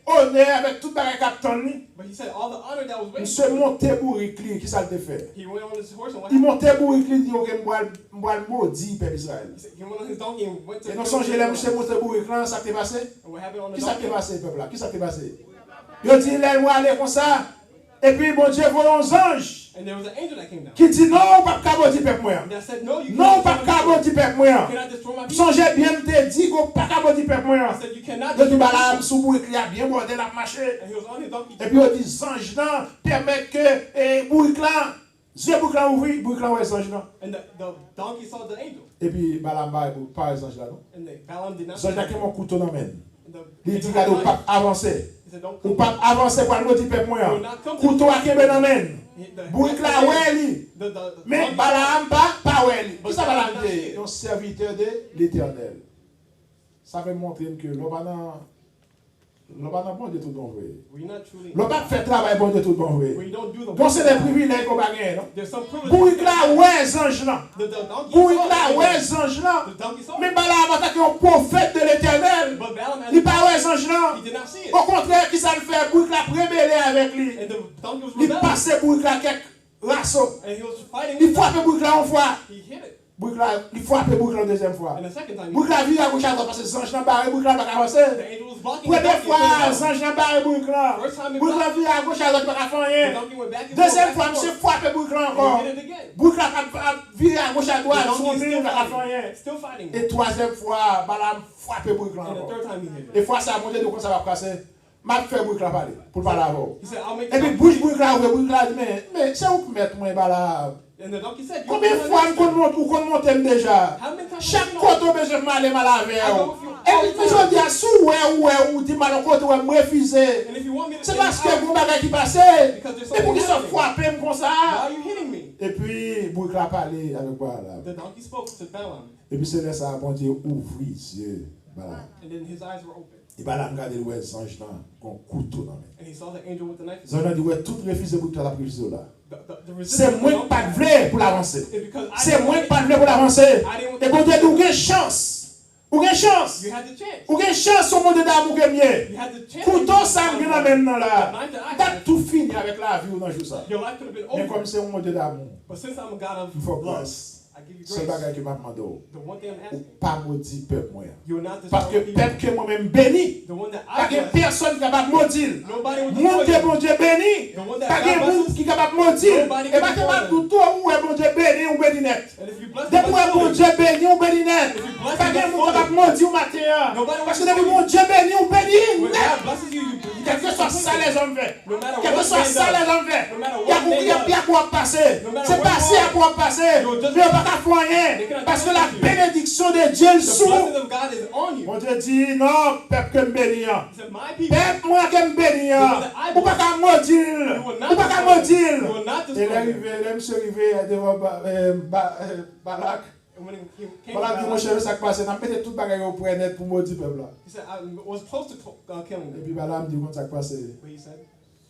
honneur avec tout bagay capitaine lui. But he said all the honor that was Il waiting. se montait bourrique li, qui ça le fait? He went on his horse and what Il happened? montait bourrique li, dit OK, m'boile maudit peuple Israël. He went on his donkey and went to. Et non songez là monsieur monter bourrique là, ça t'est passé? And what happened on the Qui ça t'est donkey? passé peuple là? Qui ça t'est passé? Yo dit là moi aller comme ça. Et puis bon Dieu voit un ange And there was an angel that came down. qui dit non, pas capable peuple moi. And that said no, you Non, cannot pas destroy my capable peuple moi. people. You cannot destroy my people. Songez bien te dit qu'on pas capable peuple moi. I said you cannot Yo dit destroy my Balaam people. sous bourrique là bien bordé la marché. And he was on his donkey. Et puis on dit ange là permet que bourrique là Dieu bourrique là ouvri, bourrique là ouais ange là. And the donkey saw the angel. Et puis Balaam pas ange là non. And Balaam did not. Ange là qui mon couteau dans main. And the Il angel dit had regarde a pas knife. avancer. He said don't Ou come. pas avancer pour le peuple moi. Couteau à kembe dans main. Bourrique là ouais li. Mais Balaam pas ouais li. Qui ça Balaam dit? Un serviteur de l'Éternel. Ça veut montrer que l'on pas bon de tout bon vrai. We're not truly. L'on pas fait travail bon de tout bon vrai. We don't do the Donc c'est des work. privilèges qu'on va gagner non? There's some privilege. Bourrique là ouais ange là. The donkey Bourrique saw là the ouais angel. ange là. The donkey saw Mais it. Balaam attaque un prophète de l'Éternel. But Balaam Il had pas ouais ange là. he did not see it. Au contraire, qui ça le fait? Bourrique là rébellé avec lui. And the donkey was Il rebelling. passait Bourrique là quelques rassauts. And he was fighting Il with them. frappe Bourrique là une fois. He hit it. Bourrique là, il frappe Bourrique là une deuxième fois. And the second time, Bourrique là vire à gauche à droite parce que Zange n'a pas Bourrique là pas avancer. the angel was blocking the Première donkey. fois, and Zange n'a pas Bourrique là. First time he Bourrique là blocked, vire à gauche à droite pas faire the rien. donkey went back and Deuxième forth, fois, back and monsieur forth. frappe Bourrique là And encore. he hit it again. Bourrique là vire à gauche à The droite, donkey son is nez still pas faire rien. fighting. Still fighting. Et troisième fois, Balaam frappe Bourrique là And the encore. third time he hit Et it. fois ça, mon Dieu, de quoi ça va passer? M'a fait Bourrique là parler, pour parler avant. He said, I'll make Et the puis donkey. bouge Bourrique là, Bourrique là dit, mais c'est où que mettre moi Balaam? And the donkey said, Combien de fois qu'on monte déjà? How many times Chaque have you known? côté besoin mal mal avec. I go with you Et all puis the je time. dis à sous ou dit mal côté ou me refuser. And if you want me to C'est say parce que out, vous bagage qui passait. because there's Et pour something qu'ils soient happening. frappés comme Why ça. are you hitting me? Et puis Bourrique a parlé avec Balaam. The donkey spoke to Balaam. Et puis c'est là ça bon Dieu ouvrir les yeux Balaam. And then his eyes were open. Et Balaam regarde le ange là con couteau dans main. And he saw the angel with the knife. Zange a dit ouais tout refusé pour toi la prévision là. The resistance C'est of the moi qui donkey pas de vrai pour l'avancer. is because I C'est didn't moi want qui it. pas de vrai pour l'avancer. I didn't want Et bon Dieu dit ou gain chance. Ou gain chance. You had the chance. Ou gain chance au monde d'amour que mieux. You had the chance. Couteau ça me dans maintenant là. The knife that I T'as had, tout fini avec la vie ou dans jour ça. your life could have been Mais over. comme c'est un monde d'amour, But since I'm a God il faut of love, grâce. I give you C'est grace. bagage que m'a demandé. The one thing I'm Ou asking, pas maudit peuple moi. you will not Parce que destroy people. peuple que moi-même béni. The one that Pas I que bless. personne capable maudire. Nobody will Monde que destroy bon you. Dieu béni. The one Pas that que God monde blesses. qui capable maudire. Nobody Et pas can que destroy pas them. tout toi ou est bon Dieu béni ou béni net. And if you bless them, Depuis que bon Dieu béni ou béni net. If you bless Pas them, que that's monde capable fully. maudire ou matin. Nobody Parce que will depuis destroy bon Dieu béni ou béni When net. God blesses you, you Quel que soit ça les hommes fait. No matter Quel que what soit man ça does. les hommes fait. No matter Il y a what man does. quoi passer. No matter C'est what passé you à quoi passer. You'll just- Mais on va pas faire rien. They cannot Parce que do la anything to you. bénédiction de Dieu le The sous. blessing of God is on you. Mon Dieu dit non, peuple que me bénit. He said, my people, Peuple moi que me bénit. Ou pas qu'à maudire. you will not Ou pas qu'à destroy them. maudire. You will not Et destroy them. là, monsieur arrivé devant Balak. And when he came Balak dit, to mon Balaam, cher, ça qui passe. On a mis tout bagage au point net pour maudire peuple là. he said, I was close to killing Et them. puis Balaam dit, comment ça qui passe? But he said,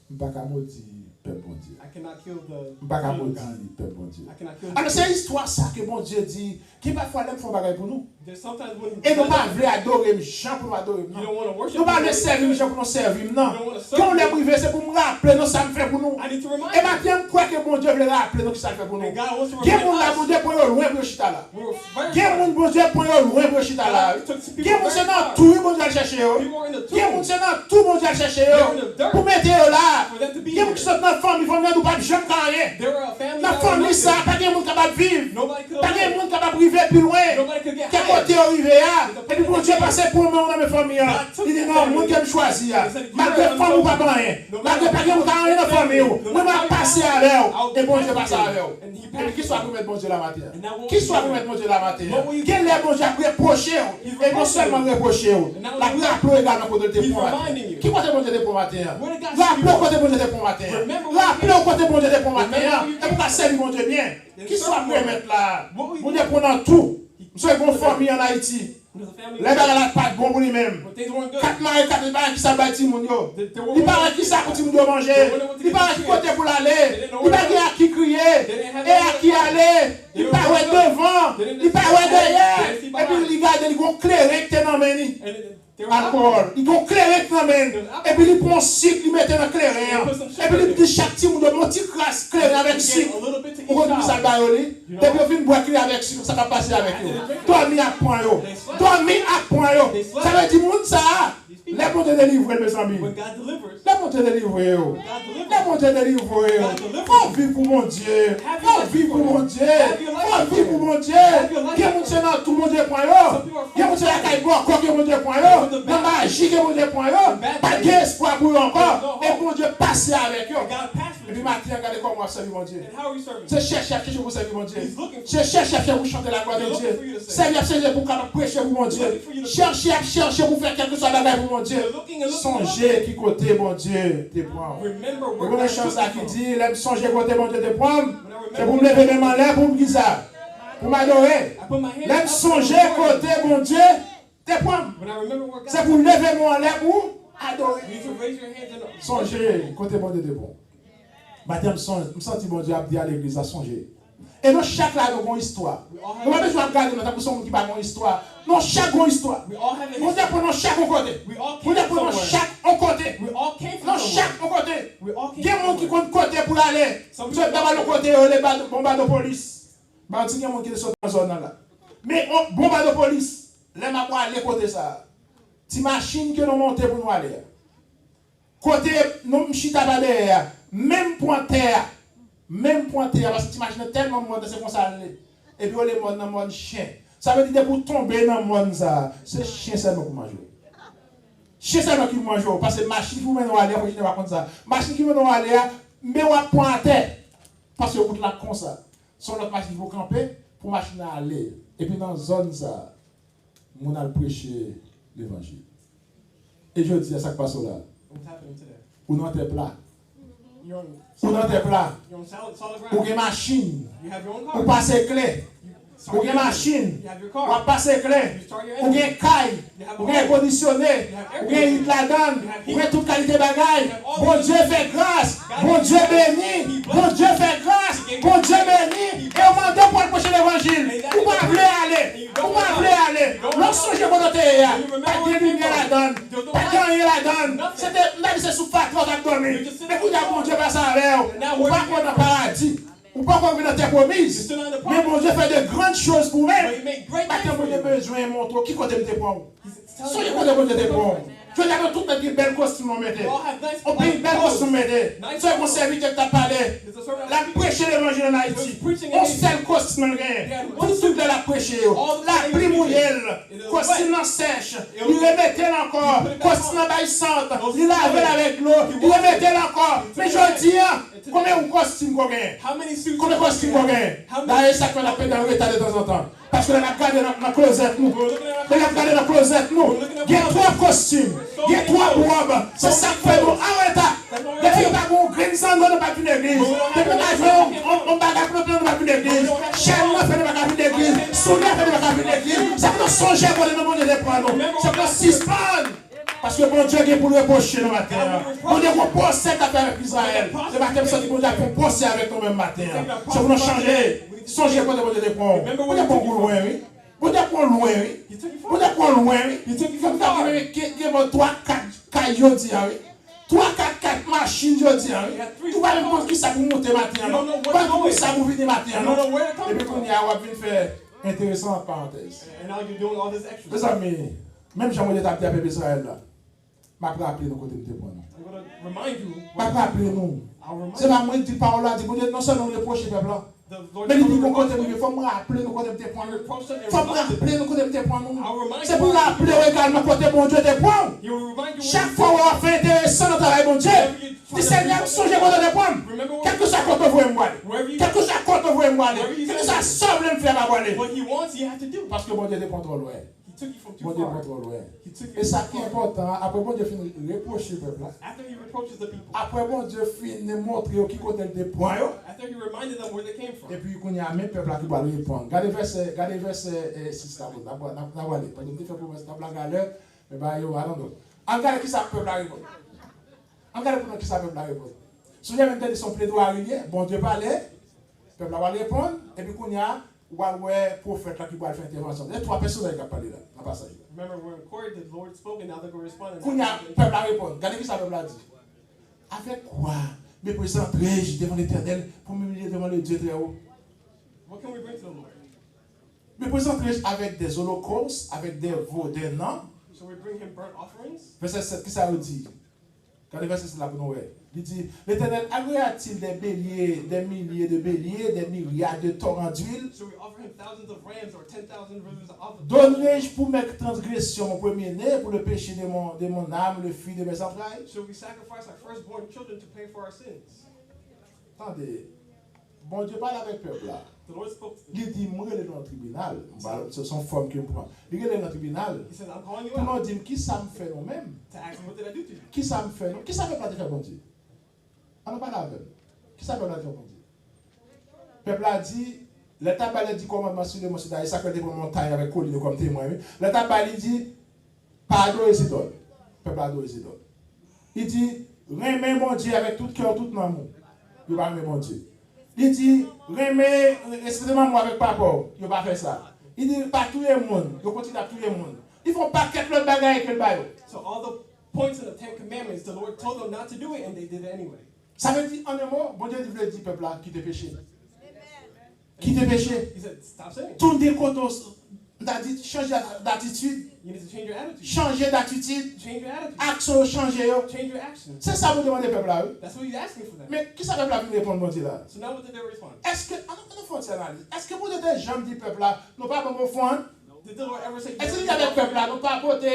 Je ne peux pas maudire peuple bon Dieu. I cannot kill the Je ne peux pas son of maudire God. peuple bon Dieu. I cannot kill Alors the c'est l'histoire ça que bon Dieu dit, qui parfois l'aime font bagage pour nous. There's sometimes when Et nous pas voulons adorer Jean pour nous adorer. you don't want to worship Nous pas him, voulons servir Jean pour nous servir. Non. You don't want to serve Quand on him. est privé, c'est pour nous rappeler, nous ça me fait pour nous. I need to remind Et you. maintenant, quoi que bon Dieu veut rappeler, nous qui ça fait pour nous. And God wants to Quel monde là, remind bon us. Dieu pour eux loin pour chita là. We were very Quel far. monde bon Dieu pour eux loin pour chita là. God took some people Quel monde very c'est dans far. tout, bon Dieu chercher. People were in the Quel monde tomb c'est dans tout, bon Dieu chercher. They were in the dirt. Pour mettre là. for them to be Quel monde qui here. sont dans la famille, nous pas de jamais rien. They were a family La that were famille ça, nothing. pas de monde capable de vivre. Nobody could Pas de have monde capable de vivre plus loin. Nobody could get Quel hired. côté arrivé là. Et puis bon Dieu passé pour moi dans mes familles. Il dit non, monde qui me choisit. Malgré femme ou pas rien. Malgré pas de monde rien dans la famille. Moi je passer avec eux. Et bon Dieu passe avec eux. And he Et puis qui soit pour mettre bon Dieu la matière? And now what Qui will soit you pour do? mettre bon Dieu la matière? What will you do? Quel est bon Dieu a reproché? Et non seulement reproché, la rappelé également pour te He's pour matin. reminding you. Qui côté bon Dieu pour matin? Where did God Rappelez see you? côté bon Dieu pour matin. Remember where you Rappelez came. côté bon Dieu pour matin. Remember where you Et pour came. servir mon Dieu bien. And Qui soit serve pour him. mettre là? What will you Bon do? Dieu prenant tout. Nous sommes une famille en Haïti. Because the family Les bagages pas bon pour lui-même. when things weren't good. 4 mari, 4 bagages qui ça bâti mon yo. Il paraît qui ça pour ti moun manger. Il paraît qui côté pour l'aller. Il paraît à qui crier et à qui aller. Il paraît devant, il paraît derrière. Et puis il regarde, il gon clairer que dans meni. Alcool. Il gon clairer que dans meni. Et puis il prend cycle, il met dans clairer. Et puis il dit chaque ti moun mon petit crasse clairer avec cycle. On va ça bailler. Depuis fin boire clairer avec cycle, ça va passer avec eux. Toi mis à point yo. Toi mis à point yo. Ça veut dire moun ça. Les bons te délivrer, mes amis. When God delivers, Les bons te délivrer. Les bons te délivrer. Faut vivre pour mon Dieu. Faut vivre pour mon Dieu. Faut vivre pour mon Dieu. Il y a mon Dieu dans tout mon Dieu point yo. Il y a mon Dieu à Caïbo encore que mon Dieu point yo. Dans ma magie que mon Dieu point yo. Pas d'espoir pour eux encore. Et mon Dieu passer avec eux. Et puis maintenant, regardez comment on servir mon Dieu. C'est chercher que je vous servir mon Dieu. C'est chercher que vous chanter la gloire de Dieu. Servir pour prêcher pour mon Dieu. Chercher pour faire quelque chose de la pour mon Dieu. Songez qui côté mon Dieu te prend. Vous avez une chance qui dit, l'aime songer côté mon Dieu te prend. C'est pour me lever les mains là, pour me dire ça. Pour m'adorer. L'aime songer côté mon Dieu te prend. C'est pour lever mon là pour adorer. Songez côté mon Dieu te prend. Maintenant, je sens que mon Dieu a dit à l'église à songer. Et nous, chaque là, nous avons une histoire. Nous avons besoin de regarder, nous avons qui une histoire. Nous, chaque une histoire. Nous devons chaque un côté. Nous devons chaque un côté. Nous, chaque un côté. Il y a des gens qui comptent côté pour aller. Nous sommes dans le côté, les bombes de police. Il y a des gens qui sont dans la zone là. Mais, bombes de police, les mamans aller côté ça. Des machines que nous montons pour nous aller. Côté, nous, chita derrière. Même pointeur. Même pointé, parce que tu imagines tellement de monde, c'est comme ça. Et puis, les monde dans le monde chien. Ça veut dire que pour tomber dans le monde, c'est chien seulement qui mange. Chien seulement qui mange. Parce que machine qui vous mène à aller, je ne pas comme ça. Machine qui vous mène à aller, mais on va pointer. Parce que vous êtes là comme ça. Sur notre machine, vous camper pour machine à aller. Et puis, dans la zone, ça, on a prêché l'évangile. Et je dis, ça qui passe là. Ou non, t'es plat. Ou dans tes plats, ou une machine, ou passer clé, ou une machine, ou passer clé, ou une caille, ou une conditionné, ou une la-donne, ou une toute qualité de bagaille. Bon Dieu fait grâce, bon Dieu bénit, bon Dieu fait grâce, bon Dieu bénit. Et on m'a demandé pour le prochain évangile. Ou pas voulez aller, ou pas voulez aller. Lorsque je vous note, pas de lumière la-donne, pas de rien la-donne. C'était même si c'est sous patron d'abdomen. Mais vous dites, bon Dieu passe avec vous. Ou pas qu'on dans le paradis. Ou pas qu'on dans terre promise. Mais mon Dieu fait de grandes choses pour vous. Maintenant, vous avez besoin de montrer qui côté de pour vous. Soyez côté de pour vous. Je vais avoir tout le bel costume on mettait. On paye bel costume mettait. C'est mon serviteur qui t'a parlé. La prêcher l'évangile en Haïti. On seul costume en tout de la prêcher. La primouillelle. Costume en sèche. Il remettait encore. Costume en baissante. Il lavait avec l'eau. Il remettait encore. Mais je dis, combien de costumes qu'on gagne? Combien de costumes qu'on gagne? D'ailleurs, ça qu'on appelle dans le retard de temps en temps. Parce que on a gardé dans la closette nous. On a gardé dans la closette nous. Il y a 3 costumes. Il y a 3 robes. C'est ça qui fait nous arrêter. Depuis qu'on a un green sand, on n'a pas vu d'église. Depuis qu'on a joué, on n'a pas vu d'église. Chaîne n'a fait pas vu d'église. Soulier n'a fait pas vu d'église. C'est pour nous songer pour les moments de l'épreuve. C'est pour nous suspendre. Parce que bon Dieu est pour nous reprocher le matin. Bon Dieu pour penser avec Israël. Le matin, c'est pour nous pour penser avec nous même matin. C'est pour nous changer. Songez pour bon Dieu de prendre. Bon Dieu pour loin, oui. Bon Dieu pour loin, oui. Bon Dieu pour loin, oui. Il faut que 3, 4 cailloux, oui. 3, 4 machines, je dis. Tu vas me montrer qui ça pour monter matin. Tu vas me montrer ça pour venir matin. Et puis, on y a faire intéressant en parenthèse. Mes amis, même si j'ai tapé à Bébé Israël là, je vais rappeler nos côtés de témoin. Je vais rappeler nous. C'est pas moi qui dis parole là, non seulement nous reprocher peuple là. Mais il dit qu'on côté il faut me rappeler nos côtés de témoin. Il faut me rappeler nos côtés de témoin. C'est pour rappeler également côté bon Dieu de témoin. Chaque fois on fait intéressant notre travail bon Dieu. Le Seigneur songe côté de témoin. Quel que soit côté vous et moi. Quel que soit côté vous et moi. Quel que soit sauve le faire avoir. Parce que bon Dieu dépend trop loin. took you from Bon too Dieu far. prend trop loin. He took Et you ça too qui est far. important, après bon Dieu finit reprocher le peuple là. After he reproaches the people, Après bon Dieu finit montrer qui côté des points. after he reminded them where they came from, Et puis il y a même peuple là qui va répondre. Regardez verset 6 là, n'a pas aller. Parce que je fais promesse dans la galère, mais bah yo allons. Regardez qui ça peuple là répond. Regardez pour qui ça peuple là répond. Souviens même de son plaidoirie, bon Dieu parlait, peuple là va répondre et puis qu'on y a ouais prophète là qui va faire intervention. Il y a 3 personnes qui ont parlé là, dans le passage. remember we're in court, the Lord spoke, and now they're going to respond. Qu'on y a peuple là répondre. Regardez qui ça peuple là dit. Avec quoi me présenterai-je devant l'Éternel pour m'humilier devant le Dieu très haut? What can we bring to the Lord? Me présenterai-je avec des holocaustes, avec des veaux, des noms? Shall we bring him burnt offerings? Verset 7, qui ça veut dire? Quand le verset 7 là pour nous, il dit, l'Éternel agréa-t-il des béliers, des milliers de béliers, des myriades de torrents d'huile? Shall we offer him thousands of rams or 10,000 rivers of olive? Donnerai-je pour mes transgressions mon premier-né, pour le péché de mon âme, le fruit de mes entrailles? Shall we sacrifice our firstborn children to pay for our sins? Attendez, bon Dieu parle avec le peuple là. The Lord spoke to them. Il dit, moi, je suis dans le tribunal. Ce sont formes qui me prennent. Il est dans le tribunal. He says, I'm calling you Pour out nous dire, qui ça me fait nous-mêmes? to ask him, what did I do to you? Qui ça me fait nous? Qui ça fait pas de faire bon Dieu? On n'a pas la veille. Qui ça fait pas de faire bon Dieu? Le peuple a dit, le tabac dit commandement sur le monsieur d'Aïe, ça fait des montagnes avec colline comme témoin. Le tabac dit, pas adorer ses idoles. Le peuple a adoré ses idoles. Il dit, remets mon Dieu avec tout cœur, tout amour. Il va remettre mon Dieu. Il dit, remets, excusez-moi moi avec papa, il va faire ça. Il dit, pas tout le monde, il continue à tout le monde. Ils font pas quelque chose de bagaille que le bail. So all the points in the 10 Commandments, the Lord told them not to do it, and they did it anyway. Ça veut dire, en un mot, bon Dieu dit, peuple là, quitte péché. Quitte péché. He said, stop sinning. Tourne des côtés, changer d'attitude. You need to change your attitude. Changer d'attitude. Change your attitude. Action, changer. Change your actions. C'est ça vous demandez, peuple là. That's what he's asking for them. Mais qui ça peuple là vient répondre, bon Dieu là? So now what did they respond? Est-ce que, on fait une analyse. Est-ce que vous êtes gens du peuple là, nous pas bon fond? Did the Lord ever say, Est-ce que vous avez peuple là, nous pas apporter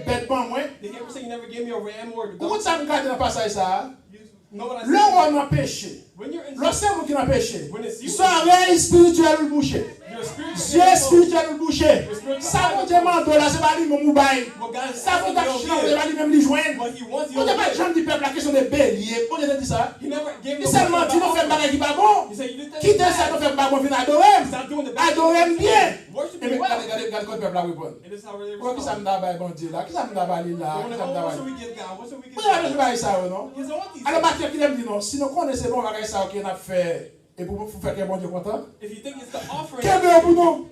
bête bon moins? did he ever say you never gave me a ram or a Pourquoi goat? ça me garde dans le passage ça? You know what I Le said? roi n'a péché. When you're in Lorsque vous qui n'a péché. when it's you, Soirée spirituelle ou bouché. your spirit Dieu spirituel ou bouché. Ça vous demande là, c'est pas lui mon moubaï. what God is Ça vous asking you demande, to c'est pas lui même lui joindre. what he wants you On to n'a pas de do. gens du peuple la question des béliers. On a dit ça. He never gave Il you seulement dit nous faisons bagage qui pas bon. He said you did that. Quittez ça, nous faisons pas bon, venez adorer. Stop doing the bad. Adorez bien. Worship Et me bien, well. regardez quand le peuple a répondu. And this is how they Qui ça respond. me d'abord bon Dieu là? Qui ça me d'abord là? Qui What ça me d'abord? should we give God? What should we give Vous avez God? joué ça ou non? He doesn't want these Alors, things. Mathieu qui aime dire non. Si nous connaissons bon bagage ça qu'on a fait et pour faire que bon Dieu content. If you think it's the offering, Qu'est-ce que pour nous?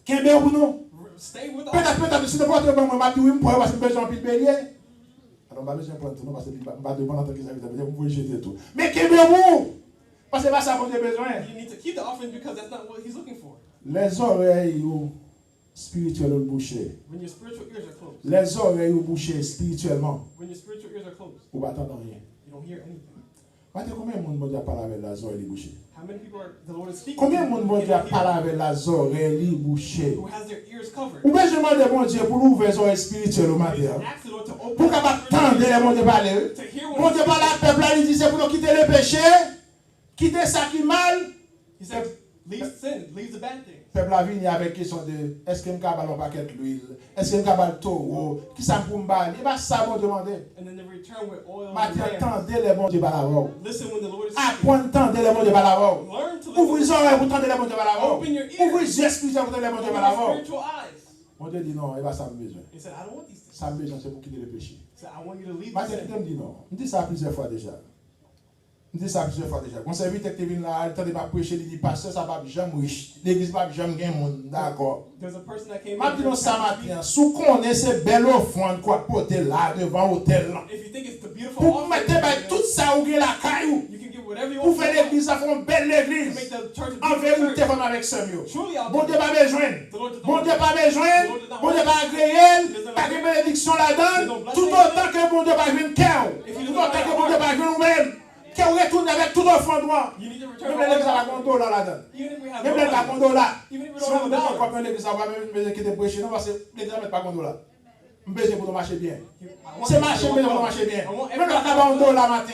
Qu'est-ce que pour nous? stay with the offering. Peut-être si nous portons bon moi tout pour parce que besoin de bélier. Alors, pas besoin de prendre tout non parce que pas de bon en tant que ça vous pouvez jeter tout. Mais qu'est-ce que vous? Parce que pas ça bon Dieu besoin. You need to keep the offering because that's not what he's looking for. Les oreilles spirituelles bouchées. When your spiritual ears are closed. Les oreilles bouchées spirituellement. When your spiritual ears are closed, Ou pas entendre rien. you don't hear anything. Combien de monde a parlé avec les oreilles bouchées? How many people are the Lord is speaking Combien de to monde a and parlé avec les oreilles bouchées? who has their ears covered? Ou bien je demande bon Dieu pour ouvrir les oreilles spirituelles au Please matin. ask the Lord to open Pour up capable your tendre ears les monde parler. to hear Bon what Dieu he's parle à speaking. peuple là, il dit c'est pour nous quitter le péché, quitter ça qui est mal. He said, leave sin, leave the bad things. Peuple a venu avec question de est-ce que me capable un paquet d'huile, est-ce que me capable taureau, qui ça pour me bailler, il va ça bon demander. And then they return with oil and Matin lamb. tendez les bon Dieu par la voix. Listen when the Lord is speaking. Apprendre tendez les bon Dieu par la voix. Learn to Ouvrez les listen. oreilles pour tendre les bon Dieu par la voix. Open your ears. Ouvrez les yeux spirituels pour tendre les bon Dieu Open par la your voix. spiritual eyes. Mon Dieu dit non, il va ça me besoin. He said, I don't want these things. Ça me besoin c'est pour quitter le péché. He said, I want you to leave Matin the qui sin. me dit non. Je dis ça plusieurs fois déjà. Je dis ça plusieurs fois déjà. Quand serviteur qui vient là, il tente de prêcher, il dit pasteur ça va jamais riche. L'église va jamais gagner monde, d'accord. There's a person that came Ma dit non in. ça matin, sous connaît ces belles offrandes quoi porter là devant l'hôtel là. If you think it's the beautiful Pour offering, mettre bah, tout ça ou la caillou. you can give whatever you Pour want. faire l'église, ça fait une belle To make église. the church a En beautiful vérité, church. comme avec ce mieux. Truly, I'll Bon do Dieu it. pas besoin. The Lord does Bon not Dieu pas besoin. Bon Dieu pas agréé. Pas de bénédiction là-dedans. Tout autant que bon Dieu pas venir cœur. Tout autant que bon Dieu pas venir nous-mêmes. Qu'on retourne avec tout offrande droit. You need to return Même l'église à la all condo là-dedans. Even if we have Même no l'église à la money. condo là. Even if we Si don't on have ne a peut pas dollar. comprendre l'église, ça va même qui te prêcher. Non, parce que l'église ne met pas condo là. besoin pour marcher bien. C'est marcher bien pour marcher bien. Même le cabane $1 matin,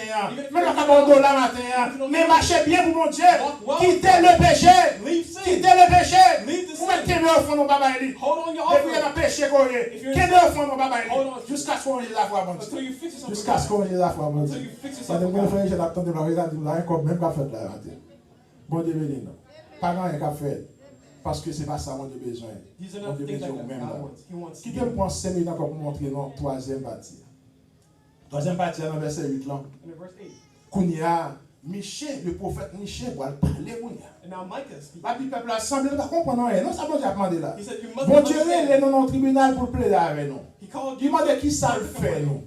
même le cabane $1 matin, mais marcher bien pour mon Dieu. Quittez le péché. Quittez le péché. Vous mettez le fond de baba eli. Depuis il a péché correct. Quittez le fond de baba eli. Jusqu'à ce qu'on ait la foi bon Dieu. Jusqu'à ce qu'on ait la foi bon Dieu. Ça devrait faire j'ai l'attendre de la regarder là comme même qu'a fait là. Bon Dieu béni non. Pas rien qu'a fait. Parce que ce n'est pas ça mon Dieu besoin. Mon Dieu besoin même là. Qui te prend 5 minutes encore pour montrer non troisième partie. Troisième partie dans verset 8 là. Kounia, Michel, le prophète Michel va parler Kounia. La Bible peuple assemblée ne va comprendre rien. Non, ça bon Dieu a demandé là. Bon Dieu est dans le tribunal pour plaider avec nous. Il m'a dit qui ça le fait nous.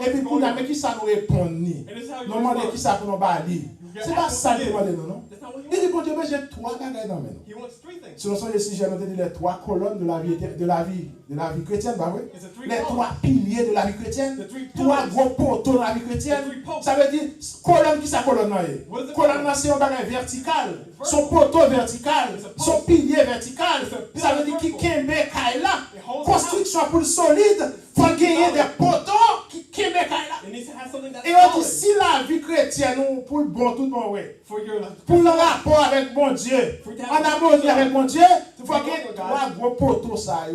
Et puis Kounia, mais qui ça nous répond ni. Nous m'a dit qui ça pour nous bali. C'est pas ça qu'il m'a dit non. Il dit bon Dieu, j'ai 3 bagages dans mes mains. Ce sont les sujets, les 3 colonnes de la vie chrétienne, bah oui. Les 3 piliers de la vie chrétienne, 3 gros poteaux de la vie chrétienne. Ça veut dire colonne qui ça colonne là. Colonne c'est un bagage vertical, son poteau vertical, son pilier vertical. Ça veut dire qui kembe kaila. Construction pour le solide, faut gagner des poteaux qui kembe kaila. Et on dit si la vie chrétienne pour le bon tout bon ouais. Pour le rapport avec mon Dieu, en harmonie avec mon Dieu, il faut qu'il y ait 3 gros poteaux ça.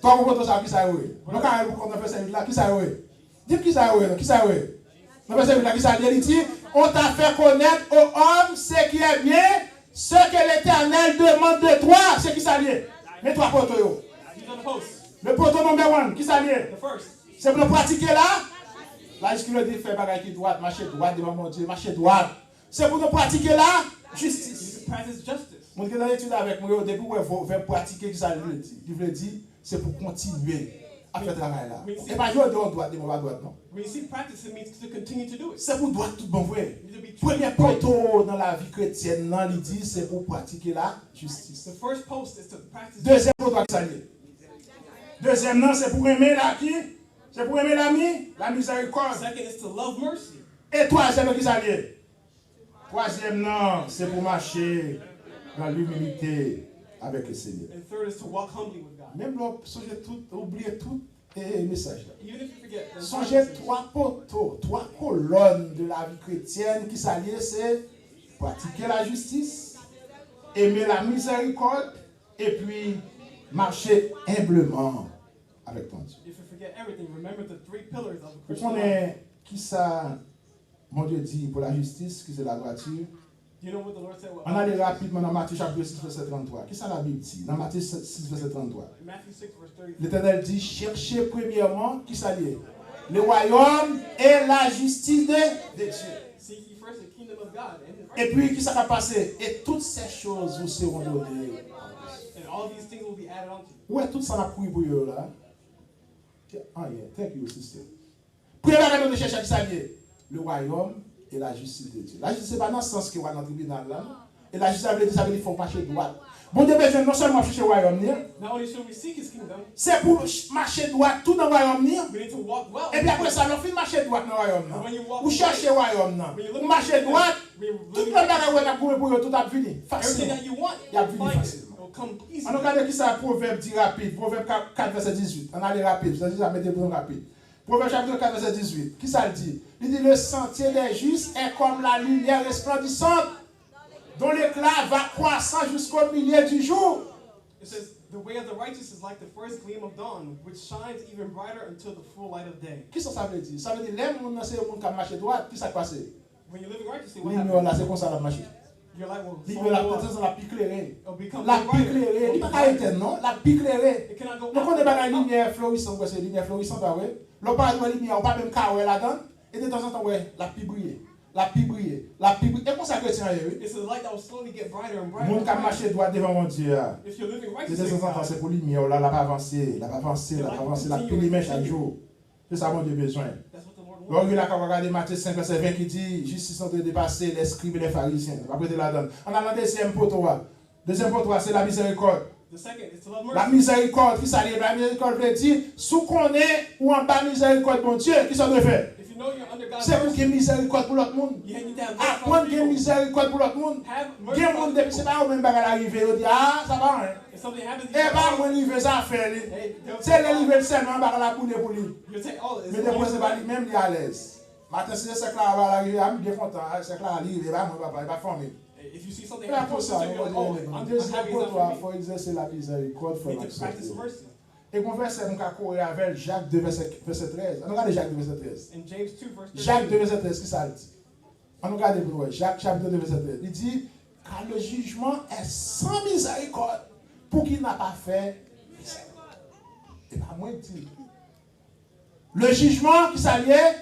Trois gros poteaux ça qui ça oui. Donc quand on fait ça là qui ça oui. Dis qui ça oui, qui ça oui. On fait ça là qui ça dit on t'a fait connaître aux hommes ce qui est bien, ce que l'Éternel demande de toi, ce qui ça lié. Les 3 poteaux. Le poteau numéro 1, qui ça lié? C'est pour le pratiquer là. Là, il dit faire bagaille qui droite, marcher droite devant mon Dieu, marcher droite. C'est pour nous pratiquer là, justice. Mon Dieu, dans l'étude avec moi, au début, vous faire pratiquer qui ça veut dire. Il veut dire, c'est pour continuer à faire le travail là. Et pas jouer de droite, de droite, non. C'est pour droite tout bon vrai. Premier poteau dans la vie chrétienne, non, il dit, c'est pour pratiquer la justice. Deuxième poteau qui s'allie. Deuxième, non, c'est pour aimer la qui? C'est pour aimer l'ami, la miséricorde. Et troisième, qui s'allie? Troisième, non, c'est pour marcher dans l'humilité avec le Seigneur. Même là, songez tout, oubliez tout et message là. Songez 3 poteaux, 3 colonnes de la vie chrétienne qui s'allient, c'est pratiquer la justice, aimer la miséricorde et puis marcher humblement avec ton Dieu. Vous connaissez qui ça, mon Dieu dit pour la justice, qui c'est la droiture? On allait rapidement dans Matthieu chapitre 6, verset 33. Qui ça la Bible dit? Dans Matthieu 6, verset 33. L'Éternel dit, cherchez premièrement, qui ça dit? Le royaume et la justice de Dieu. Et puis, qui ça va passer? Et toutes ces choses vous seront données. Ouais, tout ça n'a pris pour eux là. Ah, yeah, thank you, sister. Premièrement, de chercher qui ça dit? Le royaume et la justice de Dieu. La justice, ce n'est pas dans le sens que vous dans le tribunal là. Et la justice, ça veut dire qu'il faut marcher droit. Bon Dieu, non seulement chercher le royaume, c'est pour marcher droit tout dans le royaume. Et puis après ça, on fait marcher droit dans le royaume. Vous cherchez le royaume. Vous marchez droit. Tout le monde a pour vous, tout a fini. Facile. Il a fini facilement. On regarde qui ça, Proverbe dit rapide. Proverbe 4, verset 18. On a les rapides. Vous avez mettez pour rapide. Proverbe chapitre 4, verset 18. Qui ça dit? Il dit le sentier des justes est comme la lumière resplendissante, dont l'éclat va croissant jusqu'au milieu du jour. It says, the way of the righteous is like the first gleam of dawn, which shines even brighter until the full light of day. Qu'est-ce que ça veut dire? Ça veut dire les gens c'est les gens qui marchent droit, qui ça passe? When you're living righteously, what happens? Là c'est comme ça la marche. Your light will flow. La potence la pique éclairée. La pique éclairée, il pas éteindre non, la pique éclairée. Donc on est dans la lumière florissante, c'est lumière florissante pas ouais. L'on pas de lumière, on pas même carré là-dedans et de temps en temps ouais, la pique briller. La pique briller, la pique briller. Et comme ça chrétien oui. It's a light that will slowly get brighter and brighter. Mon qui marche droit devant mon Dieu. If you're living righteously, de temps en temps c'est pour lumière là, la pas avancer, la pas avancer, la pas avancer, la pique lumière chaque jour. C'est ça mon Dieu besoin. Donc, il a regardé Matthieu 5, verset 20 qui dit justice sont dépassés les scribes et les pharisiens. Après, il a donné. On a le deuxième poteau. Deuxième poteau, c'est la miséricorde. La miséricorde, qui s'allie, la miséricorde veut dire, sous qu'on est ou en bas miséricorde, mon Dieu, qui s'en doit faire? you know you're under God's C'est pour mercy, qu'il y ait miséricorde pour l'autre monde. you need to have Apprendre qu'il y ait mercy on people. miséricorde pour l'autre monde. Have Il mercy y a des on gens people. qui c'est pas au même bagage arrivé, ils disent ah ça va rien. If something happens, Et pas moi livrer ça faire lui. hey, they'll C'est le take livrer seulement bagage la boule pour lui. you take all of it. Mais des c'est pas lui même il est à l'aise. Matin c'est ça là va arriver, je suis bien content, c'est là arrivé, va moi papa, il va former. If you see something Mais happen pour to ça, a sister, you're like, oh, I'm happy pour it's toi, not il for faut exercer la miséricorde, me. You need to practice mercy. Et qu'on verset nous courir avec Jacques 2 verset 13. On regarde Jacques 2 verset 13. In James 2 verse 13. Jacques 2 verset 13 qui ça dit? On regarde pour nous. Jacques chapitre 2 verset 13. Il dit car le jugement est sans miséricorde pour qui n'a pas fait miséricorde. Et pas moins dit. Le jugement qui s'alliait,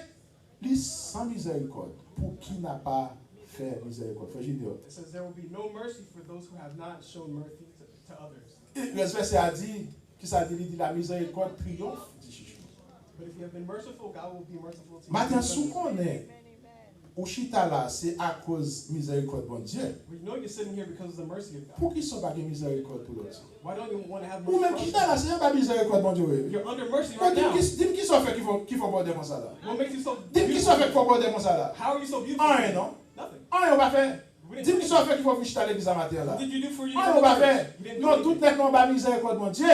il sans miséricorde pour qui n'a pas fait miséricorde. Faut dire. It says there will be no mercy for those who have not shown mercy to others. Le verset a dit qui ça dit, il dit la miséricorde triomphe du jugement. But if you have been merciful, God will be merciful to you. Maintenant, sous qu'on est au chita là, c'est à cause miséricorde bon Dieu. We know you're sitting here because of the mercy of God. Pour qui sont pas de miséricorde pour l'autre? Why don't you want to have Ou même mercy? chita là, c'est pas miséricorde bon Dieu. You're under mercy right now. Dis-moi qui sont fait qui font border comme ça là. What makes you so Dis-moi qui sont fait qui font border comme ça là. How are you so beautiful? Un non. Nothing. Un on va faire. We didn't Dis-moi do qui sont fait qui font venir chita à l'église à matin là. What did you do for you? Un on va faire. You didn't do Non, tout anything. net non pas miséricorde bon Dieu.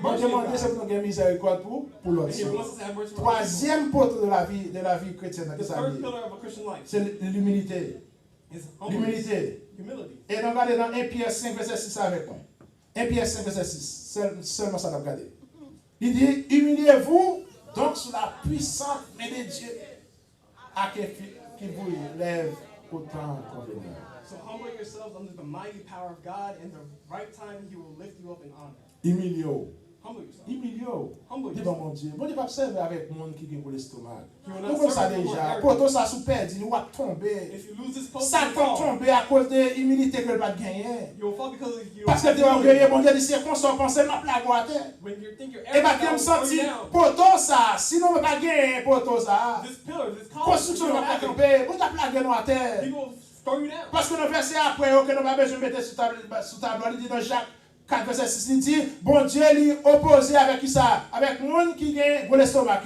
Bon Dieu demande c'est pour nous gagner miséricorde pour l'autre. And he wants us to have mercy for other people. Troisième poteau de la vie chrétienne The qui ça third dit, pillar of a Christian life c'est l'humilité. is humbleness. L'humilité. Humility. Et nous regardons dans 1 Pierre 5, verset 6 avec moi. 1 Pierre 5, verset 6. Seulement ça, nous regardons. Il dit, humiliez-vous donc sous la puissante main de Dieu, à qui vous lève autant convenable. So humble yourselves under the mighty power of God, and the right time He will lift you up in honor. Humiliez-vous. Humble yourself. Humiliez-vous. Humble Dis bon yourself. mon Dieu. Bon Dieu va servir avec monde qui a pour l'estomac. He will Nous not comme ça serve you déjà. for Pour arrogance. tout ça sous perdu, il va tomber. If you lose this post, Ça you va fall. tomber à cause de l'humilité que le pas gagner. You will fall because you Parce que tu es orgueilleux, mon Dieu, des circonstances, pensez ma plaque à terre. When you think you're Et bien, arrogant, tu me God will throw senti, you down. poteau ça, sinon, on ne peut pas gagner, poteau ça. This pillar, this column, Construction you ne don't va pas have it. tomber, vous t'as plaqué nous à terre. People will throw you down. Parce que le verset après, que nous n'avons pas besoin de mettre sous tableau, il dit dans Jacques 4, verset 6, il dit, bon Dieu, lui opposé avec qui ça? Avec le monde qui gagne pour l'estomac.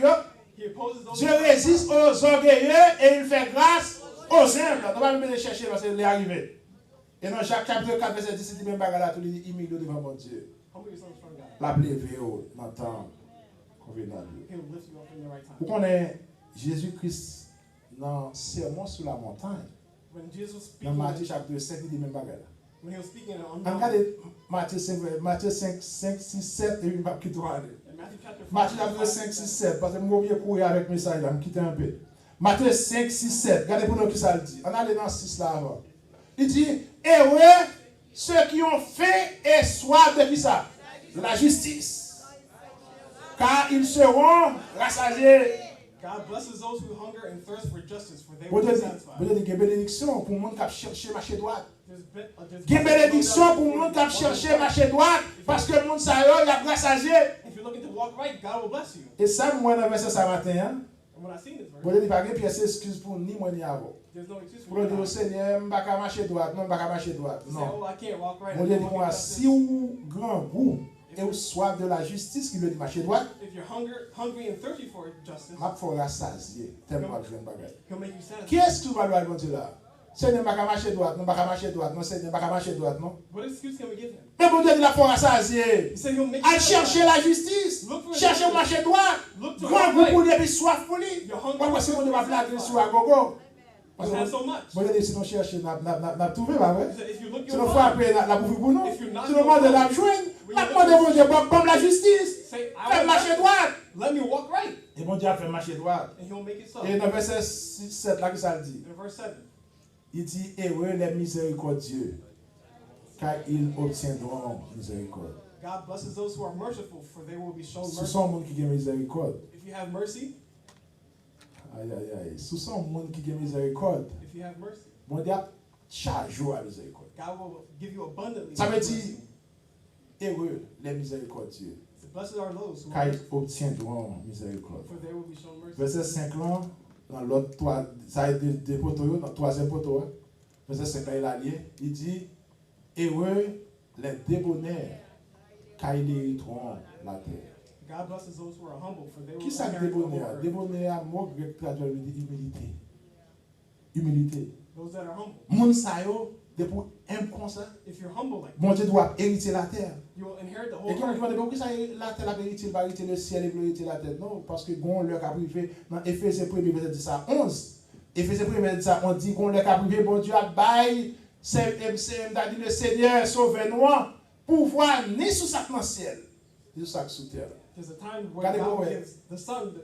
He opposes those Dieu who résiste aux orgueilleux et il fait grâce aux humbles. On ne va pas même les chercher parce qu'il est arrivé. Et dans Jacques chapitre 4, verset 10, il dit même bagarre là, tout le monde humilié devant mon Dieu. humble yourself in front of God. La plève dans le temps convenable. He will lift you up in the right Vous time. connaissez Jésus-Christ dans le sermon sur la montagne. When Jesus was Dans speaking, Matthieu chapitre 5, il dit même bagarre là. when he was speaking on Regardez Matthieu 5, 6, 7, et il va quitter. in Matthew chapter 5, Matthieu chapitre 5, 6, 7, parce que je vais courir avec mes message là, je quitte un peu. Matthieu 5, 6, 7, regardez pour nous qui ça le dit. On allait dans 6 là avant. Il dit, heureux ceux qui ont faim et soif de qui ça? De la justice. Car ils seront rassasiés. God blesses those who hunger and thirst for justice, for they Vous will be avez satisfied. une bénédiction pour le monde qui a cherché marché droit. There's Une bénédiction pour le monde qui a cherché marché droit parce que le monde ça y a rassasié. If you're looking to walk right, God will bless you. Et ça, moi, dans le verset ce matin, hein, And when I seen this vous verse, n'avez pas de pièce excuse pour ni moi ni avant. there's no excuse Pour for le you. dire au Seigneur, je ne vais pas marcher droit, non, je ne vais pas marcher droit. To say, Non. oh, I can't walk right. Mon I Dieu can't dit walk moi, in si justice. vous grand goût et vous soif de la justice qui veut dire marcher droit, If you're hungry and thirsty for justice, je vais rassasier tellement je ne vais pas. He'll make you satisfied. Qui est-ce qui va le dire là? Seigneur, je ne vais pas marcher droit, non, je ne vais pas marcher droit, non, Seigneur, je ne vais pas marcher droit, non. What excuse can we give him? Mais mon Dieu dit la pour rassasier. He said he'll make you Allez chercher satisfied. la justice. Look for Chercher justice. marcher droit. Look to Grand walk goût pour right. lui et puis soif pour lui. You're hungry. Pourquoi si on ne va pas Satisfied. sur à gogo? Parce You que have so much. bon Dieu dit si on cherche, n'a trouvé pas vrai? He said, if you look Si your on fait life, après la bouffe pour nous, If you're not si on demande de la joindre, la demande de Dieu comme la justice. say, Fais I marcher will droit. let me walk right. Et mon Dieu a fait marcher droit. And he'll make it so. Et dans le verset 7 là, que ça le dit? In verse 7, Il dit, heureux les miséricordieux, car ils obtiendront miséricorde. God blesses those who are merciful, for they will be shown Ce mercy. sont les gens qui ont miséricorde. If you have mercy, Aïe, aïe, aïe. Ce sont les gens qui ont miséricorde. if you have mercy, Mon Dieu, chaque jour à miséricorde. God will give you abundantly. Ça veut mercy. dire, heureux les miséricordieux, So blessed are those who car are ils merciful, obtiendront miséricorde. for they will be shown mercy. Verset 5 là, dans l'autre, ça a été des poteaux, dans le troisième poteau, hein. Verset 5 là, il a lié, il dit, heureux les débonnaires, car ils hériteront la terre. God blesses those who are humble, for they will Qui ça inherit the whole débonnaire? earth. Débonnaire, mot grec traduit humilité. Humilité. Those that are humble. Moun sa yo, de pour un comme ça, If you're humble like bon Dieu doit hériter la terre. you will inherit the Et whole quand on earth. demande pourquoi ça la terre la hériter, va hériter le ciel et va hériter la terre. Non, parce que gon leur a privé dans Éphésiens 1er verset 10 à 11. Éphésiens 1er verset 10 à 11 dit gon leur a privé bon Dieu a bail c'est dit le Seigneur sauve-nous pouvoir ni sous sac dans ciel, ni sous sac sous terre. There's a time where God gives the Son the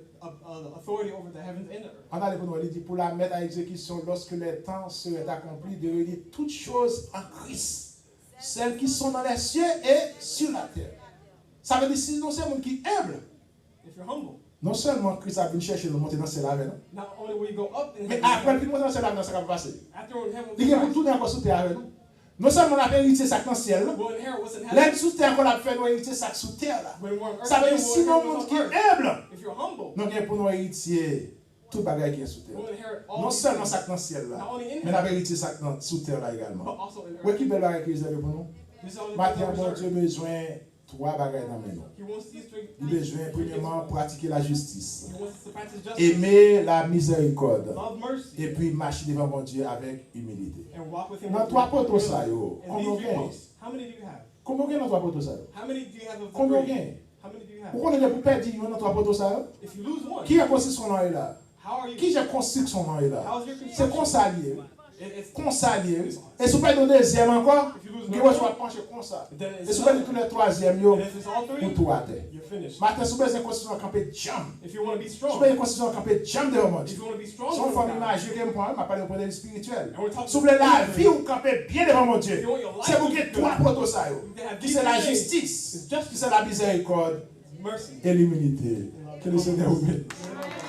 authority over the heavens and the earth. On a pour nous dit pour la mettre à exécution lorsque le temps serait accompli de réunir toutes choses en Christ, celles qui sont dans les cieux et sur la terre. Ça veut dire si non c'est un monde qui est humble. If you're humble, Non seulement Christ a venu chercher de monter dans ce avec nous, not only will you go up in mais heaven, après il monter dans ce avec ça va passer. after we're in heaven, Il y a pour tourner encore sous terre avec nous. Non seulement la vérité ça dans le ciel, we'll inherit what's in heaven. l'aide sous terre qu'on a fait nous hériter ça sous terre là. When we're on earth, Ça veut dire we'll si non inherit monde what's qui on est earth. humble, If you're humble, nous avons pour nous hériter tout bagage qui est sous terre. we'll inherit all Non these seulement things, ça dans le ciel là, not only in mais la heaven, vérité ça sous terre là but également. also in Oui, earth. qui belle bagage qui est réservé pour nous? This is all the Maintenant, things bon on Dieu earth. besoin trois bagages dans mes noms. He wants these three Il besoin premièrement pratiquer la justice, He wants us to practice justice, aimer la miséricorde love mercy, et puis marcher devant mon Dieu avec humilité. and walk with Him. Dans with trois poteaux ça humility. yo, And these combien three gagne? posts, how many do you have? Combien gagne dans trois poteaux ça yo? How many do you have of the Combien three? gagne? How many do you have? Pourquoi on est pour perdre dans trois poteaux ça yo? If you lose one, Qui a construit son nom là? how are you? Qui j'ai construit son nom là? How's your C'est construction? consalier. It's Consalier. Et si vous perdez le deuxième encore, If you lose vous another pouvez one, pencher comme ça. then Et it's si vous perdez tous another. les troisièmes yo, And if it's all vous three, tout à terre. you're finished. Maintenant, si vous avez une constitution campée jam, If you want to be si strong, vous avez une constitution campée jam devant moi, if you want to be strong, son for forme God, imagée que je prends, je parle de point de vue spirituel. and we're talking Si vous voulez la spiritually, vie, vous campez bien devant mon Dieu. if you want your life C'est vous to qui be trois good, poteaux ça yo. you have Qui these c'est la three things. justice, It's qui justice, c'est la miséricorde mercy, et l'humilité. Que le Seigneur vous bénisse. and